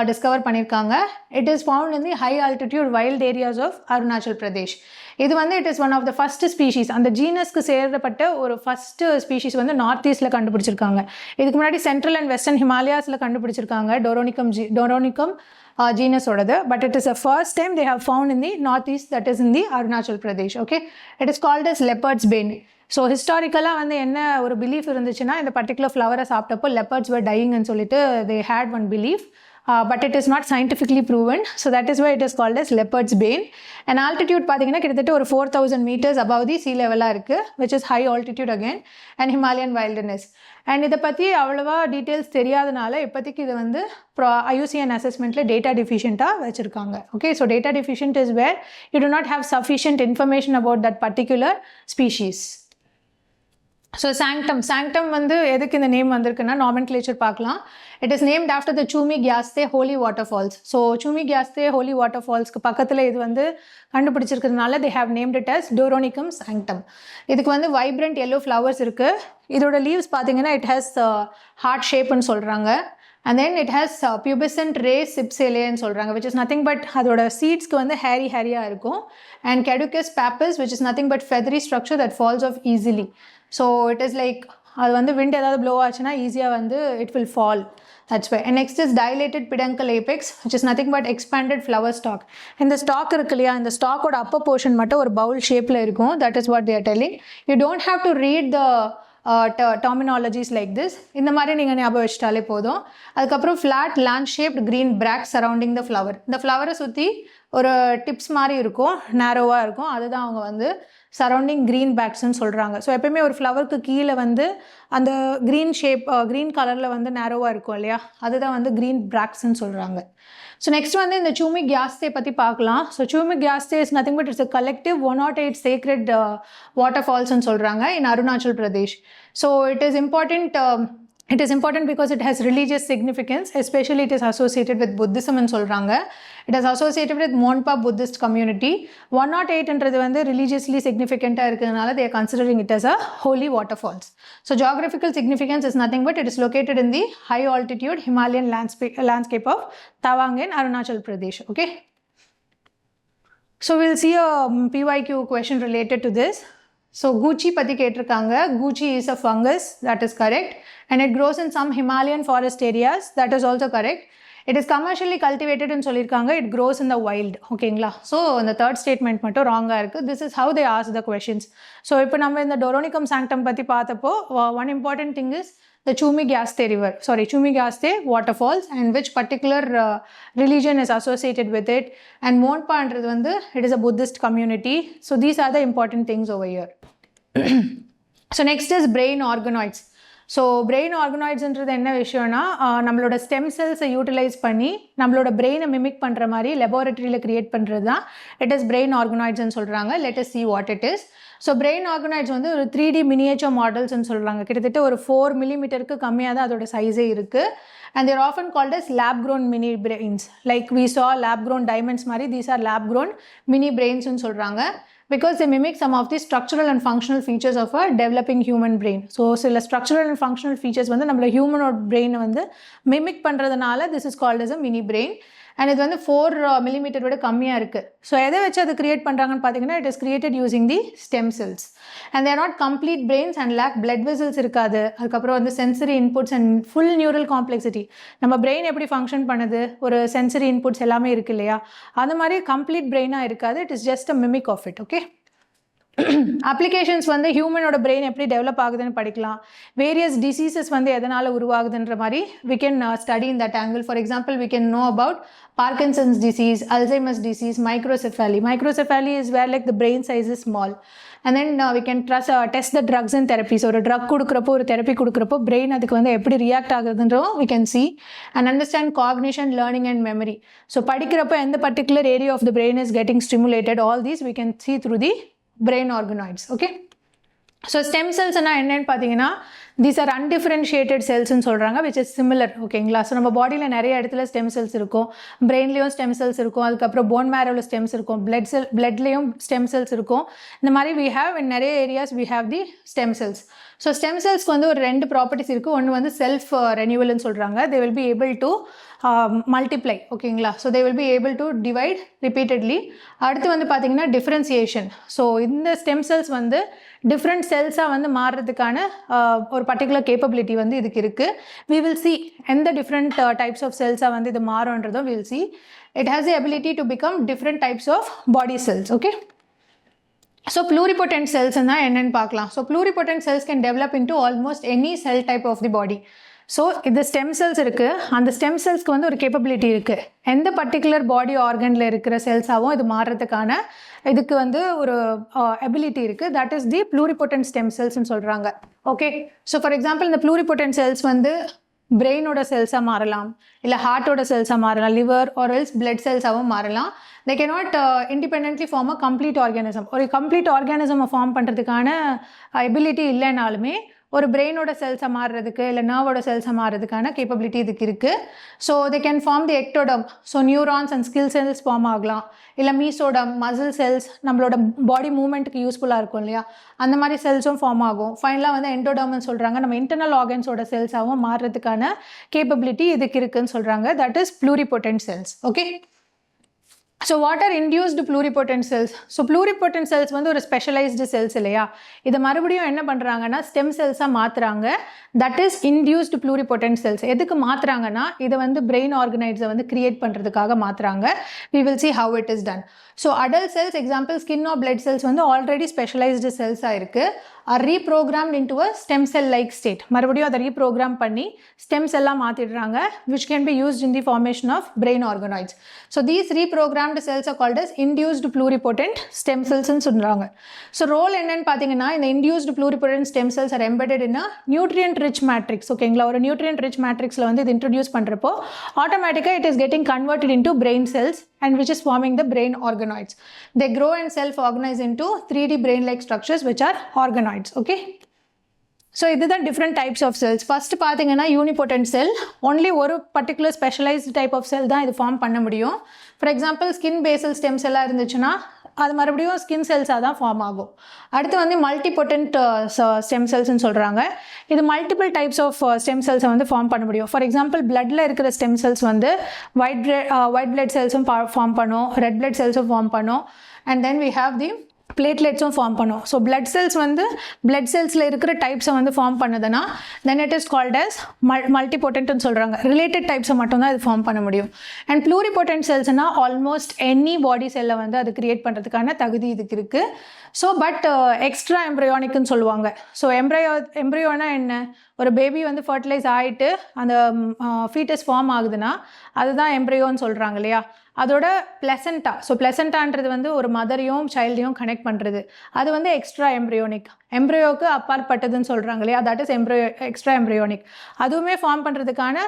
discover பண்ணியிருக்காங்க. It is found in the high altitude wild areas of Arunachal Pradesh. இது வந்து it is one of the first species, அந்த ஜீனஸ்க்கு சேர்க்கப்பட்ட ஒரு ஃபஸ்ட்டு ஸ்பீஷீஸ் வந்து நார்த் ஈஸ்டில் கண்டுபிடிச்சிருக்காங்க. இதுக்கு முன்னாடி சென்ட்ரல் அண்ட் வெஸ்டர்ன் ஹிமாலயாஸில் கண்டுபிடிச்சிருக்காங்க டோரோனிக்கம் ஜீனஸோடது. But it is a first time they have found in the north east, that is in the Arunachal Pradesh. Okay, it is called as leopard's bane. So ஹிஸ்டாரிக்கலாக வந்து என்ன ஒரு பிலீஃப் இருந்துச்சுன்னா, இந்த பர்டிகுலர் ஃப்ளவரை சாப்பிட்டப்போ லெப்பர்ட்ஸ் வர் டையிங்னு சொல்லிட்டு they had one belief. But it is not scientifically proven, so that is why it is called as leopard's bane. And altitude பார்த்தீங்கன்னா கிட்டத்தட்ட ஒரு 4000 meters above the sea level இருக்குது, which is high altitude again and Himalayan wilderness. And இதை பற்றி அவ்வளோவா details தெரியாதனால இப்போதைக்கு இது வந்து IUCN அசஸ்மெண்ட்டில் டேட்டா டிஃபிஷியண்ட்டாக வச்சுருக்காங்க. Okay, so data deficient is where you do not have sufficient information about that particular species. So sangtam வந்து எதுக்கு இந்த நேம் வந்திருக்குன்னா நாமென்க்ளேச்சர் பார்க்கலாம். It is named after the Sumi Kiasthe holy waterfalls. So Sumi Kiasthe holy water ஃபால்ஸ்க்கு பக்கத்தில் இது வந்து கண்டுபிடிச்சிருக்கிறதுனால they have named it as doronicum sangtam. இதுக்கு வந்து வைப்ரண்ட் எல்லோ ஃப்ளவர்ஸ் இருக்குது. இதோட லீவ்ஸ் பார்த்தீங்கன்னா இட் ஹேஸ் ஹார்ட் ஷேப்னு சொல்கிறாங்க. And then it has pubescent rays cypselae சொல்கிறாங்க, which is nothing but அதோட சீட்ஸ்க்கு வந்து ஹேரியாக இருக்கும். And caducus papus, which is nothing but feathery structure that falls off easily. So it is like அது வந்து wind ஏதாவது flow ஆச்சுன்னா ஈஸியாக வந்து it will fall. That's why. And next is dilated peduncle apex, which is nothing but expanded flower stalk. இந்த stock இருக்கு இல்லையா, இந்த ஸ்டாக்கோட அப்பர் போர்ஷன் மட்டும் ஒரு பவுல் ஷேப்பில் இருக்கும். That is what they are telling. You don't have to read the terminologies like this. இந்த மாதிரி நீங்கள் ஞாபகம் வச்சுட்டாலே போதும். அதுக்கப்புறம் flat land shaped green frog surrounding the flower. இந்த ஃப்ளவரை சுற்றி ஒரு டிப்ஸ் மாதிரி இருக்கும், நேரோவாக இருக்கும். அதுதான் அவங்க வந்து சரௌண்டிங் க்ரீன் பேக்ஸ்ன்னு சொல்கிறாங்க. ஸோ எப்பயுமே ஒரு ஃப்ளவருக்கு கீழே வந்து அந்த க்ரீன் ஷேப் க்ரீன் கலரில் வந்து நேரோவாக இருக்கும் இல்லையா, அதுதான் வந்து க்ரீன் பிராக்ஸ்ன்னு சொல்கிறாங்க. ஸோ நெக்ஸ்ட் வந்து இந்த சூமி கியாஸ்தே பற்றி பார்க்கலாம். So Sumi Kiasthe is nothing but it's a collective 108 sacred water ஃபால்ஸ்ன்னு சொல்கிறாங்க in Arunachal Pradesh. So it is important because it has religious significance, especially it is associated with Buddhism ன்னு சொல்கிறாங்க. It is associated with Monpa Buddhist community. 108ன்றது வந்து religiously significant-ஆக இருக்கிறதுனால they are considering it as a holy waterfalls. So geographical significance is nothing but it is located in the high altitude Himalayan landscape of Tawang in Arunachal Pradesh. Okay. So we'll see a PYQ question related to this. So Gucci பற்றி கேட்டிருக்காங்க. Gucci is a fungus, that is correct, and it grows in some Himalayan forest areas, that is also correct. It is commercially cultivated ன்னு சொல்லியிருக்காங்க. It grows in the wild. ஓகேங்களா? So இந்த third statement மட்டும் ராங்காக இருக்குது. This is how they ask the questions. So இப்போ நம்ம இந்த டொரோனிக்கம் சாங்டம் பற்றி பார்த்தப்போ one important thing is the Chumi Gyaste waterfalls and which particular religion is associated with it, and Monpa என்றது வந்து it is a Buddhist community. So these are the important things over here. So next is brain organoids. So brain ஆர்கனாய்ட்ஸ்ன்றது என்ன விஷயம்னா, நம்மளோட stem செல்ஸை utilise பண்ணி நம்மளோட பிரெயினை mimic பண்ணுற மாதிரி லெபார்ட்டரியில் க்ரியேட் பண்ணுறது தான் இட் இஸ் பிரெயின் ஆர்கனாய்ட்ஸ்ன்னு சொல்கிறாங்க. Let us see what it is. So brain organoids வந்து ஒரு 3D மினியேச்சர் மாடல்ஸ்ன்னு சொல்கிறாங்க. கிட்டத்தட்ட ஒரு 4 millimeter கம்மியாக தான் அதோட சைஸே இருக்குது. And they are often called as lab grown mini brains. Like we saw lab grown diamonds மாதிரி, these are lab grown mini brains ன்னு சொல்கிறாங்க. because they mimic some of the structural and functional features of a developing human brain. So சில structural and functional features வந்து நம்மளோட ஹியூமனோட பிரெயினை வந்து mimic பண்ணுறதுனால this is called as a mini brain. And இது வந்து 4 millimeter விட கம்மியாக இருக்குது. ஸோ எதை வச்சு அது கிரியேட் பண்ணுறாங்கன்னு பார்த்தீங்கன்னா it is created using the stem cells. And they are not complete brains and lack blood vessels இருக்காது. அதுக்கப்புறம் வந்து sensory inputs and full neural complexity. நம்ம பிரெயின் எப்படி ஃபங்க்ஷன் பண்ணுது, ஒரு சென்சரி இன்புட்ஸ் எல்லாமே இருக்கு இல்லையா, அது மாதிரி கம்ப்ளீட் பிரெயினாக இருக்காது. It is just a mimic of it. Okay, applications வந்து ஹியூமனோட பிரெயின் எப்படி டெவலப் ஆகுதுன்னு படிக்கலாம். வேரியஸ் டிசீசஸ் வந்து எதனால் உருவாகுதுன்ற மாதிரி we can study in that angle. For example, we can know about Parkinson's disease, Alzheimer's disease, microcephaly. Microcephaly is where like the brain size is small. And then we can test the drugs and therapies. So, ஒரு drug கொடுக்குறப்போ, ஒரு therapy கொடுக்குறப்போ brain அதுக்கு வந்து எப்படி react ஆகுதுன்றோ we can see and understand cognition, learning and memory. So, படிக்கிறப்போ எந்த particular area of the brain is getting stimulated, all these we can see through the brain organoids. Okay, so stem cells என்னன்னு பார்த்தீங்கன்னா these are undifferentiated cells ன்னு சொல்கிறாங்க, which is similar. ஓகேங்களா, so நம்ம பாடியில் நிறைய இடத்துல ஸ்டெம் செல்ஸ் இருக்கும், பிரெயின்லேயும் ஸ்டெம் செல்ஸ் இருக்கும், அதுக்கப்புறம் போன் மேரோவில் ஸ்டெம்ஸ் இருக்கும், பிளட்லேயும் ஸ்டெம் செல்ஸ் இருக்கும். இந்த மாதிரி we have in நிறைய areas we have the stem cells. So stem செல்ஸ்க்கு வந்து ஒரு 2 ப்ராப்பர்ட்டிஸ் இருக்குது. ஒன்று வந்து செல்ஃப் ரெனியூவல்னு சொல்கிறாங்க, they will be able to multiply. ஓகேங்களா, so they will be able to divide repeatedly. அடுத்து வந்து பார்த்தீங்கன்னா டிஃப்ரென்சியேஷன். ஸோ இந்த ஸ்டெம் செல்ஸ் வந்து டிஃப்ரெண்ட் செல்ஸாக வந்து மாறுறதுக்கான ஒரு பர்டிகுலர் கேப்பபிலிட்டி வந்து இதுக்கு இருக்குது. we will see எந்த டிஃப்ரெண்ட் டைப்ஸ் ஆஃப் செல்ஸாக வந்து இது மாறுன்றதும் we will see. it has the ability to become different types of body cells. Okay, so pluripotent cells என்னன்னு பார்க்கலாம். so pluripotent cells can develop into almost any cell type of the body. So இது stem cells இருக்குது, அந்த stem செல்ஸ்க்கு வந்து ஒரு capability இருக்குது, எந்த பர்டிகுலர் பாடி ஆர்கனில் இருக்கிற செல்ஸாகவும் இது மாறுறதுக்கான இதுக்கு வந்து ஒரு எபிலிட்டி இருக்குது. தட் இஸ் தி ப்ளூரிபொட்டன்ட் ஸ்டெம் செல்ஸ்ன்னு சொல்கிறாங்க. ஓகே, ஸோ ஃபார் எக்ஸாம்பிள் இந்த ப்ளூரிபொட்டன்ட் செல்ஸ் வந்து பிரெயினோட செல்ஸாக மாறலாம், இல்லை ஹார்ட்டோட செல்ஸாக மாறலாம், லிவர் ஆர் எல்ஸ் பிளட் செல்ஸாகவும் மாறலாம். they cannot independently form a complete organism. ஒரு கம்ப்ளீட் ஆர்கானிசமை ஃபார்ம் பண்ணுறதுக்கான எபிலிட்டி இல்லைனாலுமே ஒரு பிரெயினோட செல்ஸை மாறுறதுக்கு இல்லை நர்வோட செல்ஸை மாறுறதுக்கான கேப்பபிலிட்டி இதுக்கு இருக்குது. So they can form the ectoderm. So neurons and skin cells form ஆகலாம், இல்லை மீசோடம் மசில் செல்ஸ் நம்மளோட பாடி மூவ்மெண்ட்டுக்கு யூஸ்ஃபுல்லாக இருக்கும் இல்லையா, அந்த மாதிரி செல்ஸும் ஃபார்ம் ஆகும். ஃபைனலாக வந்து எண்டோடர்ம்னு சொல்கிறாங்க, நம்ம இன்டர்னல் ஆர்கன்ஸோட செல்ஸாகவும் மாறுறதுக்கான கேப்பபிலிட்டி இதுக்கு இருக்குதுன்னு சொல்கிறாங்க. That is pluripotent cells. Okay, so what are induced pluripotent cells? so pluripotent cells வந்து ஒரு ஸ்பெஷலைஸ்டு செல்ஸ் இல்லையா, இதை மறுபடியும் என்ன பண்ணுறாங்கன்னா ஸ்டெம் செல்ஸாக மாற்றுறாங்க. That is induced pluripotent cells. எதுக்கு மாற்றுறாங்கன்னா இதை வந்து பிரெயின் ஆர்கனைட்ஸை வந்து கிரியேட் பண்ணுறதுக்காக மாற்றுறாங்க. we will see how it is done. so adult cells, example skin or blood cells வந்து ஆல்ரெடி ஸ்பெஷலைஸ்டு செல்ஸாக இருக்குது, are reprogrammed into a stem cell like state. மறுபடியும் அதை ரீப்ரோக்ராம் பண்ணி ஸ்டெம் செல்லாக மாற்றிடுறாங்க, which can be used in the formation of brain organoids. so these reprogrammed cells are called as induced pluripotent stem cells ன்னு சொல்கிறாங்க. So role என்னன்னு பார்த்தீங்கன்னா இந்த induced pluripotent stem cells are embedded in a nutrient rich matrix. ஓகேங்களா, ஒரு nutrient rich matrixல வந்து இது introduce பண்ணுறப்போ ஆட்டோமேட்டிக்காக it is getting converted into brain cells and which is forming the brain organoids. They grow and self-organize into 3D brain-like structures which are organoids. Okay. So இதுதான் different types of cells. First பார்த்தீங்கன்னா unipotent cell, only ஒரு particular specialised type of cell தான் இது form பண்ண முடியும். For example skin basal stem செல்லாக இருந்துச்சுன்னா அது மறுபடியும் ஸ்கின் செல்ஸாக தான் ஃபார்ம் ஆகும். அடுத்து வந்து மல்டிபொட்டன்ட் ஸ்டெம் செல்ஸ்ன்னு சொல்கிறாங்க. இது மல்டிபிள் டைப்ஸ் ஆஃப் ஸ்டெம் செல்ஸை வந்து ஃபார்ம் பண்ண முடியும். ஃபார் எக்ஸாம்பிள் பிளட்டில் இருக்கிற ஸ்டெம் செல்ஸ் வந்து ஒயிட் பிளட் செல்ஸும் ஃபார்ம் பண்ணும், ரெட் பிளட் செல்ஸும் ஃபார்ம் பண்ணும், and then we have the பிளேட்லெட்ஸும் ஃபார்ம் பண்ணும். ஸோ பிளட் செல்ஸ் வந்து பிளட் செல்ஸில் இருக்கிற டைப்ஸை வந்து ஃபார்ம் பண்ணுதுன்னா then it is called as மல்டிபொட்டன்ட்னு சொல்கிறாங்க. ரிலேட்டட் டைப்ஸை மட்டும்தான் இது ஃபார்ம் பண்ண முடியும். அண்ட் ப்ளூரிபொட்டன்ட் செல்ஸ்னால் ஆல்மோஸ்ட் எனி பாடி செல்லை வந்து அது கிரியேட் பண்ணுறதுக்கான தகுதி இதுக்கு இருக்குது. ஸோ பட் எக்ஸ்ட்ரா எம்ப்ரையானிக்னு சொல்லுவாங்க. ஸோ எம்ப்ரையோனா என்ன, ஒரு பேபி வந்து ஃபர்டிலைஸ் ஆகிட்டு அந்த ஃபீட்டஸ் ஃபார்ம் ஆகுதுன்னா அதுதான் எம்ப்ரையோன்னு சொல்கிறாங்க இல்லையா. அதோட பிளசண்டா, ஸோ பிளசண்டான்றது வந்து ஒரு மதரையும் சைல்டையும் கனெக்ட் பண்ணுறது, அது வந்து எக்ஸ்ட்ரா எம்ப்ரியோனிக். எம்ப்ரியோவுக்கு அப்பாற்பட்டதுன்னு சொல்கிறாங்க இல்லையா, தட் இஸ் எக்ஸ்ட்ரா எம்ப்ரியோனிக். அதுவுமே ஃபார்ம் பண்ணுறதுக்கான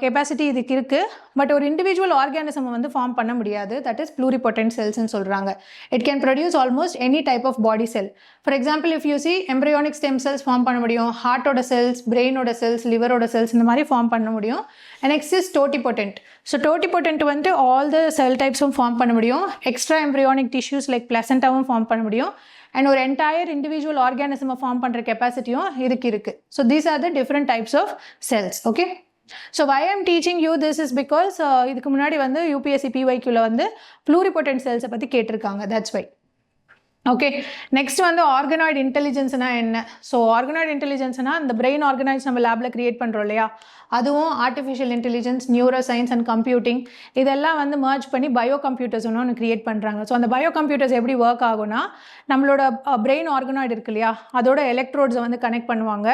கெப்பாசிட்டி இதுக்கு இருக்குது. பட் ஒரு இண்டிவிஜுவல் ஆர்கானிசம் வந்து ஃபார்ம் பண்ண முடியாது. தட் இஸ் ப்ளூரிபொட்டன்ட் செல்ஸ்ன்னு சொல்கிறாங்க. It can produce almost any type of body cell. For example if you see embryonic stem cells form பண்ண முடியும், ஹார்ட்டோட செல்ஸ், பிரெயினோட செல்ஸ், லிவரோட செல்ஸ் இந்த மாதிரி ஃபார்ம் பண்ண முடியும். And next is totipotent. So totipotent வந்து ஆல் த செல் டைப்ஸும் ஃபார்ம் பண்ண முடியும். எக்ஸ்ட்ரா எம்ப்ரியானிக் டிஷ்யூஸ் லைக் பிளசண்டாவும் ஃபார்ம் பண்ண முடியும். அண்ட் ஒரு என்டையர் இண்டிவிஜுவல் ஆர்கானிசமை ஃபார்ம் பண்ணுற கெப்பாசிட்டியும் இதுக்கு இருக்குது. So these are the different types of cells. Okay, so why I am teaching you this is because இதுக்கு முன்னாடி வந்து UPSC PYQல வந்து ப்ளூரிபொட்டன்ட் செல்ஸை பற்றி கேட்டிருக்காங்க. That's why. ஓகே, நெக்ஸ்ட் வந்து ஆர்கனாய்டு இன்டெலிஜென்ஸ்னா என்ன? ஸோ ஆர்கனாய்டு இன்டெலிஜென்ஸ்னா இந்த பிரெயின் ஆர்கனைஸ் நம்ம லேபில் கிரியேட் பண்ணுறோம் இல்லையா, அதுவும் artificial intelligence, neuro science and computing இதெல்லாம் வந்து மர்ஜ் பண்ணி பயோ கம்ப்யூட்டர்ஸ் ஒன்று கிரியேட் பண்ணுறாங்க. ஸோ அந்த பயோ கம்ப்யூட்டர்ஸ் எப்படி ஒர்க் ஆகும்னா, நம்மளோட பிரெயின் ஆர்கனாய்டு இருக்கு இல்லையா, அதோட எலக்ட்ரோட்ஸை வந்து கனெக்ட் பண்ணுவாங்க.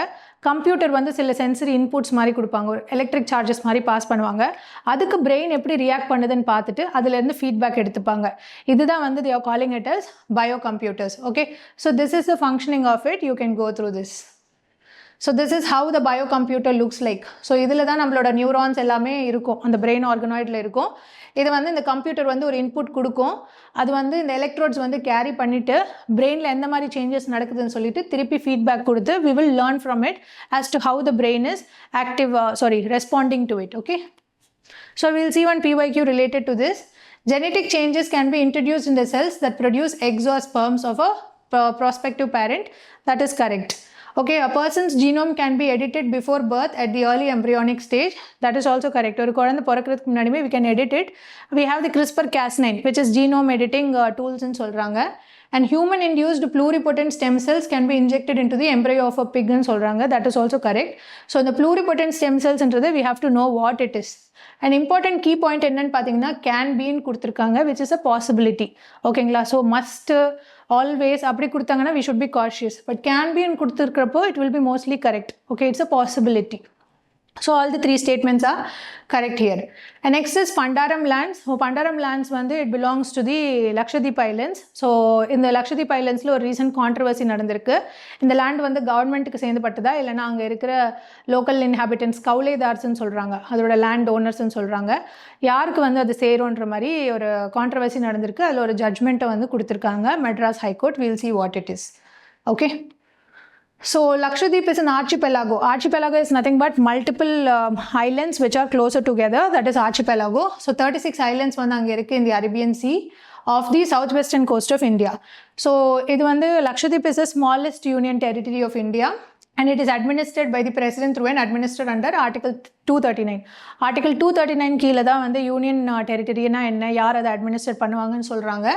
கம்ப்யூட்டர் வந்து சில சென்சரி இன்புட்ஸ் மாதிரி கொடுப்பாங்க, ஒரு எலக்ட்ரிக் சார்ஜஸ் மாதிரி பாஸ் பண்ணுவாங்க. அதுக்கு பிரெயின் எப்படி ரியாக்ட் பண்ணுதுன்னு பார்த்துட்டு அதுலேருந்து ஃபீட்பேக் எடுத்துப்பாங்க. இதுதான் வந்து they are calling it as bio computers. Okay, so this is the functioning of it. You can go through this. So this is how the bio computer looks like. So இதில் தான் நம்மளோட neurons எல்லாமே இருக்கும், அந்த brain ஆர்கனாய்டில் இருக்கும். இது வந்து இந்த கம்ப்யூட்டர் வந்து ஒரு இன்புட் கொடுக்கும், அது வந்து இந்த எலக்ட்ரோட்ஸ் வந்து கேரி பண்ணிவிட்டு பிரெயினில் எந்த மாதிரி சேஞ்சஸ் நடக்குதுன்னு சொல்லிட்டு திருப்பி ஃபீட்பேக் கொடுத்து we will learn from it as to how the brain is responding to it. Okay, so we will see one PYQ related to this. Genetic changes can be introduced in the cells that produce eggs or sperms of a prospective parent. That is correct. Okay, a person's genome can be edited before birth at the early embryonic stage. That is also correct. ஒரு குழந்தை பிறக்கிறதுக்கு முன்னாடியே we can edit it. We have the CRISPR-Cas9 which is genome editing tools ன்னு சொல்கிறாங்க. And human induced pluripotent stem cells can be injected into the embryo of a pig ன்னு சொல்கிறாங்க. That is also correct. So the pluripotent stem cells ன்றது we have to know what it is. An important key point என்னன்னு பார்த்தீங்கன்னா can be ன்னு கொடுத்துருக்காங்க, which is a possibility. ஓகேங்களா, so must always அப்படி கொடுத்தாங்கன்னா we should be cautious. But can be ன்னு கொடுத்துருக்கிறப்போ it will be mostly correct. Okay, it's a possibility. So all the three statements are correct here. And next is Pandaram lands. So Pandaram lands வந்து it belongs to the Lakshadweep Islands. So இந்த Lakshadweep Islandsல ஒரு recent controversy நடந்திருக்கு. இந்த land வந்து கவர்மெண்ட்டுக்கு சேர்ந்துப்பட்டதா இல்லைனா அங்கே இருக்கிற லோக்கல் இன்ஹாபிட்டன்ஸ் கவுலேதார்ஸ்ன்னு சொல்கிறாங்க, அதோட லேண்ட் ஓனர்ஸ்ன்னு சொல்கிறாங்க, யாருக்கு வந்து அது சேரும்ன்ற மாதிரி ஒரு கான்ட்ரவர்சி நடந்திருக்கு. அதில் ஒரு ஜட்ஜ்மெண்ட்டை வந்து கொடுத்துருக்காங்க Madras high court. Will see what it is. Okay. So Lakshadweep is an archipelago. Archipelago is nothing but multiple islands which are closer together. That is archipelago. So 36 islands வந்து அங்கே இருக்குது in the Arabian Sea of the southwestern coast of India. So இது வந்து Lakshadweep is the smallest union territory of India and it is administered by the president through an administered under Article 239. Article 239 கீழே தான் வந்து union டெரிட்டரினா என்ன, யார் அதை administrate பண்ணுவாங்கன்னு சொல்கிறாங்க.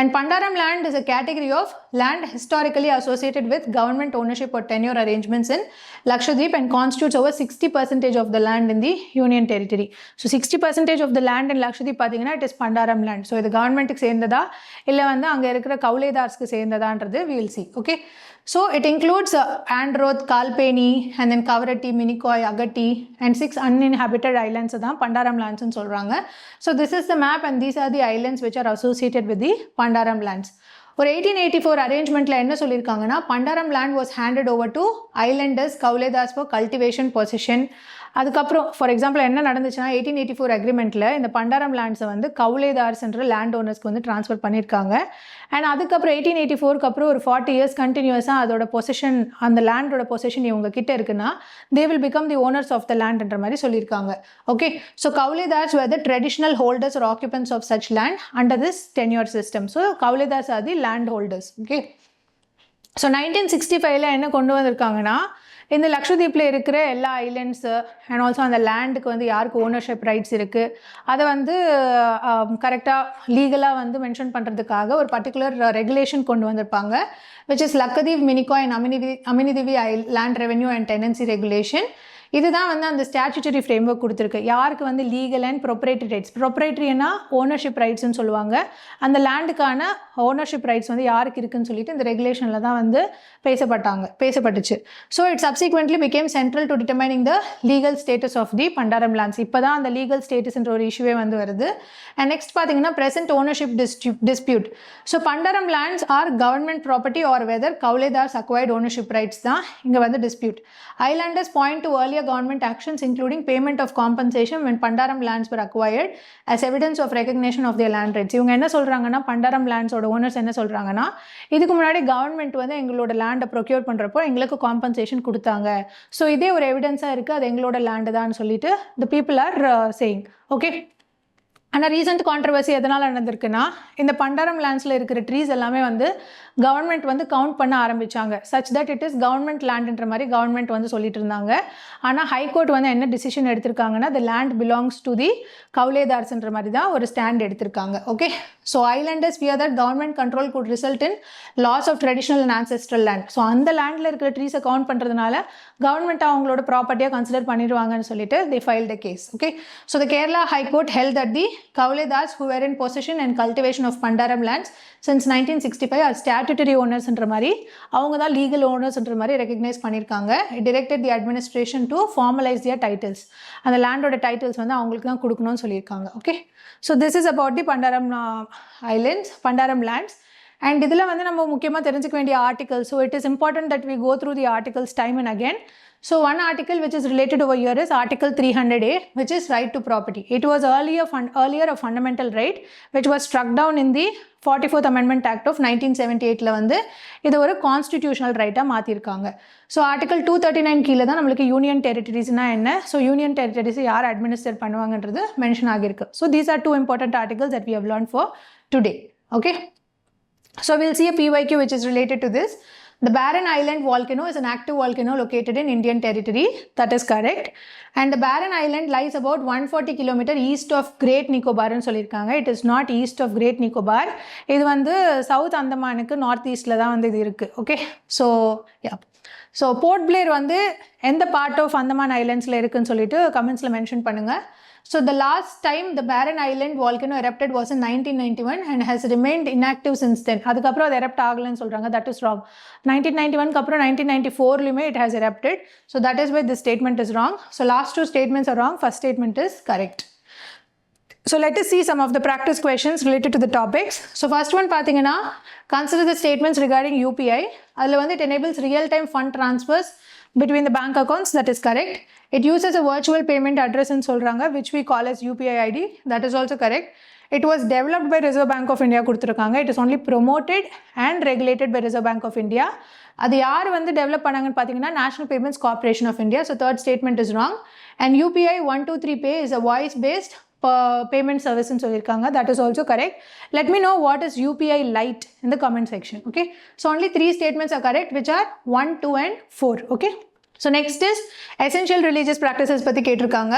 And Pandaram land is a category of land historically associated with government ownership or tenure arrangements in Lakshadweep and constitutes over 60% of the land in the union territory. So 60% of the land in Lakshadweep பார்த்தீங்கன்னா it is Pandaram land. So இது கவர்மெண்ட்டுக்கு சேர்ந்ததா இல்லை வந்து அங்கே இருக்கிற கவுலேதார்ஸ்க்கு சேர்ந்ததான்றது we will see. Okay, so it includes Androth, Kalpeni and then Kavarati, Minicoy, Agatti and 6 uninhabited islands தான் Pandaram lands ன்னு சொல்கிறாங்க. So this is the map and these are the islands which are associated with the Pandaram lands. ஒரு 1884 அரேஞ்ச்மெண்ட்டில் என்ன சொல்லியிருக்காங்கன்னா Pandaram land was handed over to islanders, Kauledars for cultivation, possession. அதுக்கப்புறம் for example என்ன நடந்துச்சுன்னா 1884 அக்ரிமெண்ட்டில் இந்த பண்டாரம் லேண்ட்ஸை வந்து கவுலேதார்ஸ்ன்ற லேண்ட் ஓனர்ஸ்க்கு வந்து transfer பண்ணியிருக்காங்க. அண்ட் அதுக்கப்புறம் 1884க்கு அப்புறம் ஒரு 40 years கண்டினியூஸாக அதோட பொசிஷன், அந்த லேண்டோட பொசிஷன் இவங்க கிட்ட இருக்குன்னா they will become the owners of the லேண்ட்ன்ற மாதிரி சொல்லியிருக்காங்க. Okay, so kauledars were the traditional holders or occupants of such land under this tenure system. So kauledars are the land holders. Okay, so 1965ல் என்ன கொண்டு வந்திருக்காங்கன்னா இந்த லக்ஷதீப்பில் இருக்கிற எல்லா ஐலண்ட்ஸு அண்ட் ஆல்சோ அந்த லேண்டுக்கு வந்து யாருக்கு ஓனர்ஷிப் ரைட்ஸ் இருக்குது அதை வந்து கரெக்டாக லீகலாக வந்து மென்ஷன் பண்ணுறதுக்காக ஒரு பர்டிகுலர் ரெகுலேஷன் கொண்டு வந்திருப்பாங்க, which is Lakshadweep, Minicoy and Aminidivi Land Revenue and Tenancy Regulation. இதுதான் வந்து அந்த ஸ்டாச்சுட்டரி ஃப்ரேம்வொர்க் கொடுத்துருக்கு. யாருக்கு வந்து லீகல் அண்ட் ப்ரொப்ரேட்டரி ரைட்ஸ், ப்ரொப்ரேட்டரினா ஓனர்ஷிப் ரைட்ஸ்ன்னு சொல்லுவாங்க, அந்த லேண்டுக்கான ஓனர்ஷிப் ரைட்ஸ் வந்து யாருக்கு இருக்குன்னு சொல்லிட்டு இந்த ரெகுலேஷனில் தான் வந்து பேசப்பட்டுச்சு. So it subsequently became central to determining the legal status of the pandaram lands. இப்போ தான் அந்த லீகல் ஸ்டேட்டஸ்ன்ற ஒரு இஷ்யூவே வந்து வருது. அண்ட் நெக்ஸ்ட் பார்த்தீங்கன்னா present ownership dispute. So pandaram lands are government property or whether kauledars acquired ownership rights தான் இங்கே வந்து dispute. Islanders point to earlier earlier government actions including payment of compensation when Pandaram lands were acquired as evidence of recognition of their land rights. இவங்க என்ன சொல்கிறாங்கன்னா பண்டாரம் லேண்ட்ஸோட owners என்ன சொல்கிறாங்கன்னா இதுக்கு முன்னாடி கவர்மெண்ட் வந்து எங்களோட லேண்டை ப்ரொக்யூர் பண்ணுறப்போ எங்களுக்கு காம்பன்சேஷன் கொடுத்தாங்க, ஸோ இதே ஒரு எவிடன்ஸாக இருக்குது அது எங்களோட லேண்டு தான் சொல்லிட்டு the people are saying. Okay. ஆனால் ரீசெண்ட் கான்ட்ரவர்சி எதனால் நடந்திருக்குன்னா இந்த பண்டாரம் லேண்ட்ஸில் இருக்கிற ட்ரீஸ் எல்லாமே வந்து கவர்மெண்ட் வந்து கவுண்ட் பண்ண ஆரம்பித்தாங்க, such that it is government லேண்டுன்ற மாதிரி கவர்மெண்ட் வந்து சொல்லிட்டு இருந்தாங்க. ஆனால் ஹைகோர்ட் வந்து என்ன டிசிஷன் எடுத்திருக்காங்கன்னா the land belongs to the கவுலேதார்ஸ்ன்ற மாதிரி தான் ஒரு ஸ்டாண்ட் எடுத்திருக்காங்க. Okay, so islanders fear that government control could result in loss of traditional and ancestral land. So அந்த லேண்டில் இருக்கிற ட்ரீஸை கவுண்ட் பண்ணுறதுனால கவர்மெண்ட் அவங்களோட ப்ராப்பர்ட்டியாக கன்சிடர் பண்ணிடுவாங்கன்னு சொல்லிட்டு they filed a case. Okay, so the Kerala High Court held that the Kauledars who were in possession and cultivation of Pandaram lands since 1965 are statutory owners ன்ற மாதிரி அவங்க தான் லீகல் ஓனர்ஸ்ன்ற மாதிரி recognise பண்ணியிருக்காங்க. It directed the administration to formalize their titles. அந்த லேண்டோட titles வந்து அவங்களுக்கு தான் கொடுக்கணும்னு சொல்லியிருக்காங்க. Okay, so this is about the Pandaram islands, Pandaram lands. And இதில் வந்து நம்ம முக்கியமாக தெரிஞ்சுக்க வேண்டிய article. So it is important that we go through the articles time and again. So one article which is related over here is Article 300A, which is right to property. It was earlier a fundamental right which was struck down in the 44th Amendment Act of 1978ல வந்து இது ஒரு constitutional ரைட்டாக மாற்றிருக்காங்க. So article 239 கீழே தான் நம்மளுக்கு union டெரிட்டரிஸ்னால் என்ன, so union territories யார் அட்மினிஸ்ட்ரேட் பண்ணுவாங்கன்றது மென்ஷன் ஆகியிருக்கு. So these R 2 important articles that we have learned for today. Okay, so we'll see a PYQ which is related to this. The Barren Island volcano is an active volcano located in Indian territory. That is correct. And the Barren Island lies about 140 km east of Great Nicobar ன்னு சொல்லியிருக்காங்க. It is not east of Great Nicobar. இது வந்து south அந்தமானுக்கு north ஈஸ்டில் தான் வந்து இது இருக்குது. Okay, so yeah, so Port Blair வந்து எந்த பார்ட் ஆஃப் அந்தமான் ஐலண்ட்ஸில் இருக்குன்னு சொல்லிட்டு கமெண்ட்ஸில் மென்ஷன் பண்ணுங்கள். So the last time the Barren Island volcano erupted was in 1991 and has remained inactive since then. அதுக்கப்புறம் அது erupt ஆகலன்னு சொல்கிறாங்க. That is wrong. 1991 அப்புறம் 1994லுமே it has erupted. So that is why this statement is wrong. So last 2 statements are wrong. First statement is correct. So let us see some of the practice questions related to the topics. So first one பார்த்தீங்கன்னா consider the statements regarding UPI. அதில் வந்து it enables real-time fund transfers between the bank accounts. That is correct. It uses a virtual payment address in சொல்கிறாங்க which we call as UPI ID. That is also correct. It was developed by Reserve Bank of India கொடுத்துருக்காங்க. It is only promoted and regulated by Reserve Bank of India. அது யார் வந்து develop பண்ணாங்கன்னு பார்த்தீங்கன்னா National Payments Corporation of India. So third statement is wrong. And UPI 123 Pay is a voice-based payment service ன்னு சொல்லியிருக்காங்க. That is also correct. Let me know what is UPI Lite in the comment section. Okay, so only 3 statements are correct which are 1, 2 and 4. Okay, so next is essential religious practices பற்றி கேட்டிருக்காங்க.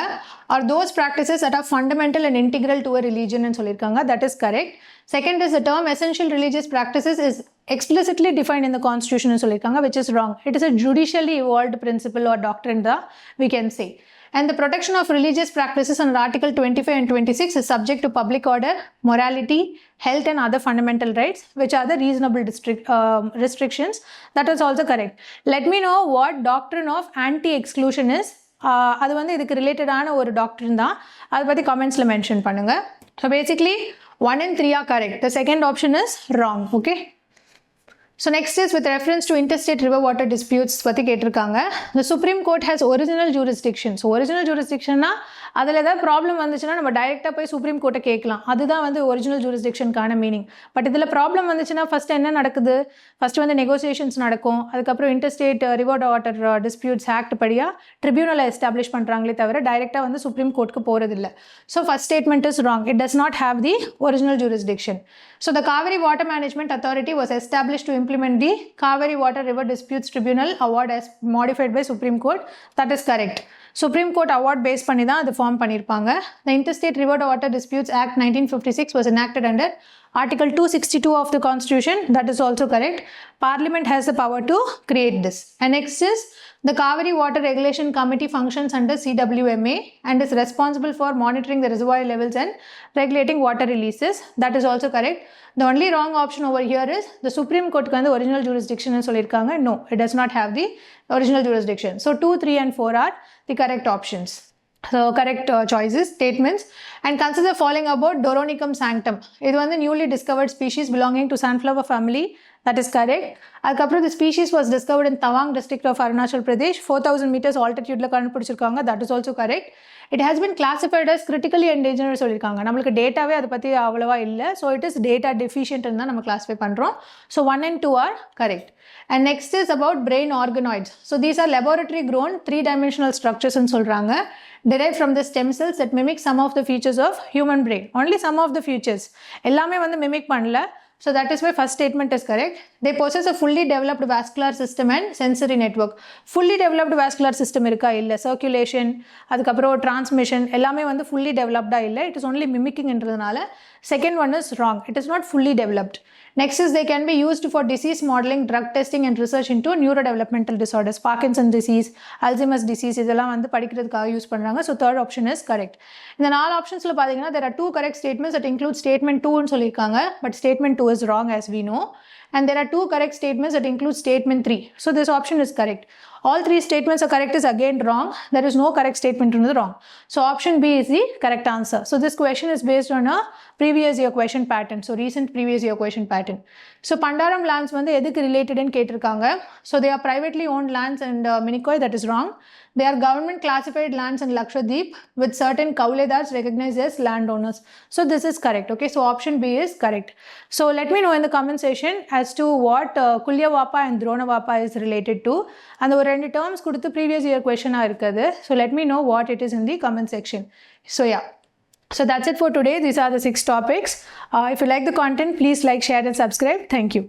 Are those practices that are fundamental and integral to a religion ன்னு சொல்லியிருக்காங்க. That is correct. Second is the term essential religious practices is explicitly defined in the constitution ன்னு சொல்லியிருக்காங்க, which is wrong. It is a judicially evolved principle or doctrine that we can say. And the protection of religious practices under Article 25 and 26 is subject to public order, morality, health and other fundamental rights, which are the reasonable restrictions. That is also correct. Let me know what doctrine of anti-exclusion is. அது வந்து இதுக்கு ரிலேட்டடான ஒரு டாக்டரின் தான், அதை பற்றி கமெண்ட்ஸில் மென்ஷன் பண்ணுங்கள். So basically 1 and 3 are correct. The second option is wrong. Okay. So next is with reference to interstate river water disputes பற்றி கேட்டிருக்காங்க. The Supreme Court has original jurisdiction. So original jurisdictionனா அதில் ஏதாவது ப்ராப்ளம் வந்துச்சுன்னா நம்ம டைரெக்டாக போய் supreme கோர்ட்டை கேட்கலாம். அதுதான் வந்து ஒரிஜினல் ஜூரிஸ்டிக்ஷனுக்கான மீனிங். பட் இதில் ப்ராப்ளம் வந்துச்சுன்னா ஃபஸ்ட்டு என்ன நடக்குது, ஃபஸ்ட்டு வந்து நெகோசியேஷன்ஸ் நடக்கும். அதுக்கப்புறம் interstate river water disputes act படியாக ட்ரிபியூனலை எஸ்டாப்ளிஷ் பண்ணுறாங்களே தவிர டைரெக்டாக வந்து சுப்ரீம் கோர்ட்டுக்கு போகிறதில்ல. So first statement is wrong. It does not have the original jurisdiction. So the Kaveri Water Management Authority was established to implement the Kaveri Water River Disputes Tribunal Award as modified by Supreme Court. That is correct. Supreme Court award based பண்ணி தான் அது form பண்ணியிருப்பாங்க. The Interstate River Water Disputes Act 1956 was enacted under Article 262 of the Constitution. That is also correct. Parliament has the power to create this. And next is the Kaveri Water Regulation Committee functions under CWMA and is responsible for monitoring the reservoir levels and regulating water releases. That is also correct. The only wrong option over here is the Supreme Court can the original jurisdiction and சொல்லிருக்காங்க. No, it does not have the original jurisdiction. So 2, 3 and 4 are the correct options. So correct choices, statements. And consider following about Doronicum sanctum. இது வந்து newly discovered species belonging to sunflower family That is correct. அதுக்கப்புறம் the species was discovered in Tawang district of Arunachal Pradesh, 4000 meters altitudeல கண்டுபிடிச்சிருக்காங்க. That is also correct. It has been classified as critically endangered சொல்லியிருக்காங்க. நம்மளுக்கு டேட்டாவே அதை பற்றி அவ்வளவா இல்லை. So it is data deficient தான் நம்ம கிளாஸிஃபை பண்ணுறோம். So 1 and 2 are correct. And next is about brain organoids. So these are laboratory grown 3-dimensional structures ன்னு சொல்கிறாங்க, derived from the stem cells that mimic some of the features of human brain. Only some of the features. எல்லாமே வந்து mimic பண்ணல. So that is why first statement is correct. They possess a fully developed vascular system and sensory network. Fully developed vascular system இருக்கா இல்லை, circulation அதுக்கப்புறம் transmission எல்லாமே வந்து fully developed இல்லை. It is only mimicking என்றதுனால second one is wrong. It is not fully developed. Next is they can be used for disease modeling, drug testing and research into neurodevelopmental disorders. Parkinson's disease, Alzheimer's disease இதெல்லாம் வந்து படிக்கிறதுக்காக use பண்ணுறாங்க. So third option is correct. இந்த 4 ஆப்ஷன்ஸில் பார்த்தீங்கன்னா there are 2 correct statements that include statement 2ன்னு சொல்லியிருக்காங்க, but statement 2 is wrong as we know. And there are 2 correct statements that include statement 3. So this option is correct. All 3 statements are correct is again wrong. There is no correct statement in the wrong. So option B is the correct answer. So this question is based on a previous year question pattern. So recent previous year question pattern. So Pandaram lands வந்து எதுக்கு related ன்னு கேட்டிருக்காங்க. So they are privately owned lands and Minicoy, that is wrong. They are government classified lands in Lakshadweep with certain kauledars recognized as landowners. So this is correct. Okay, so option B is correct. So let me know in the comment section as to what Kulyavapa and Dronavapa is related to. And ஒரு 2 terms கொடுத்து previous year question இருக்குது. So let me know what it is in the comment section. So yeah. So that's it for today. These are the 6 topics. If you like the content, please like, share and subscribe. Thank you.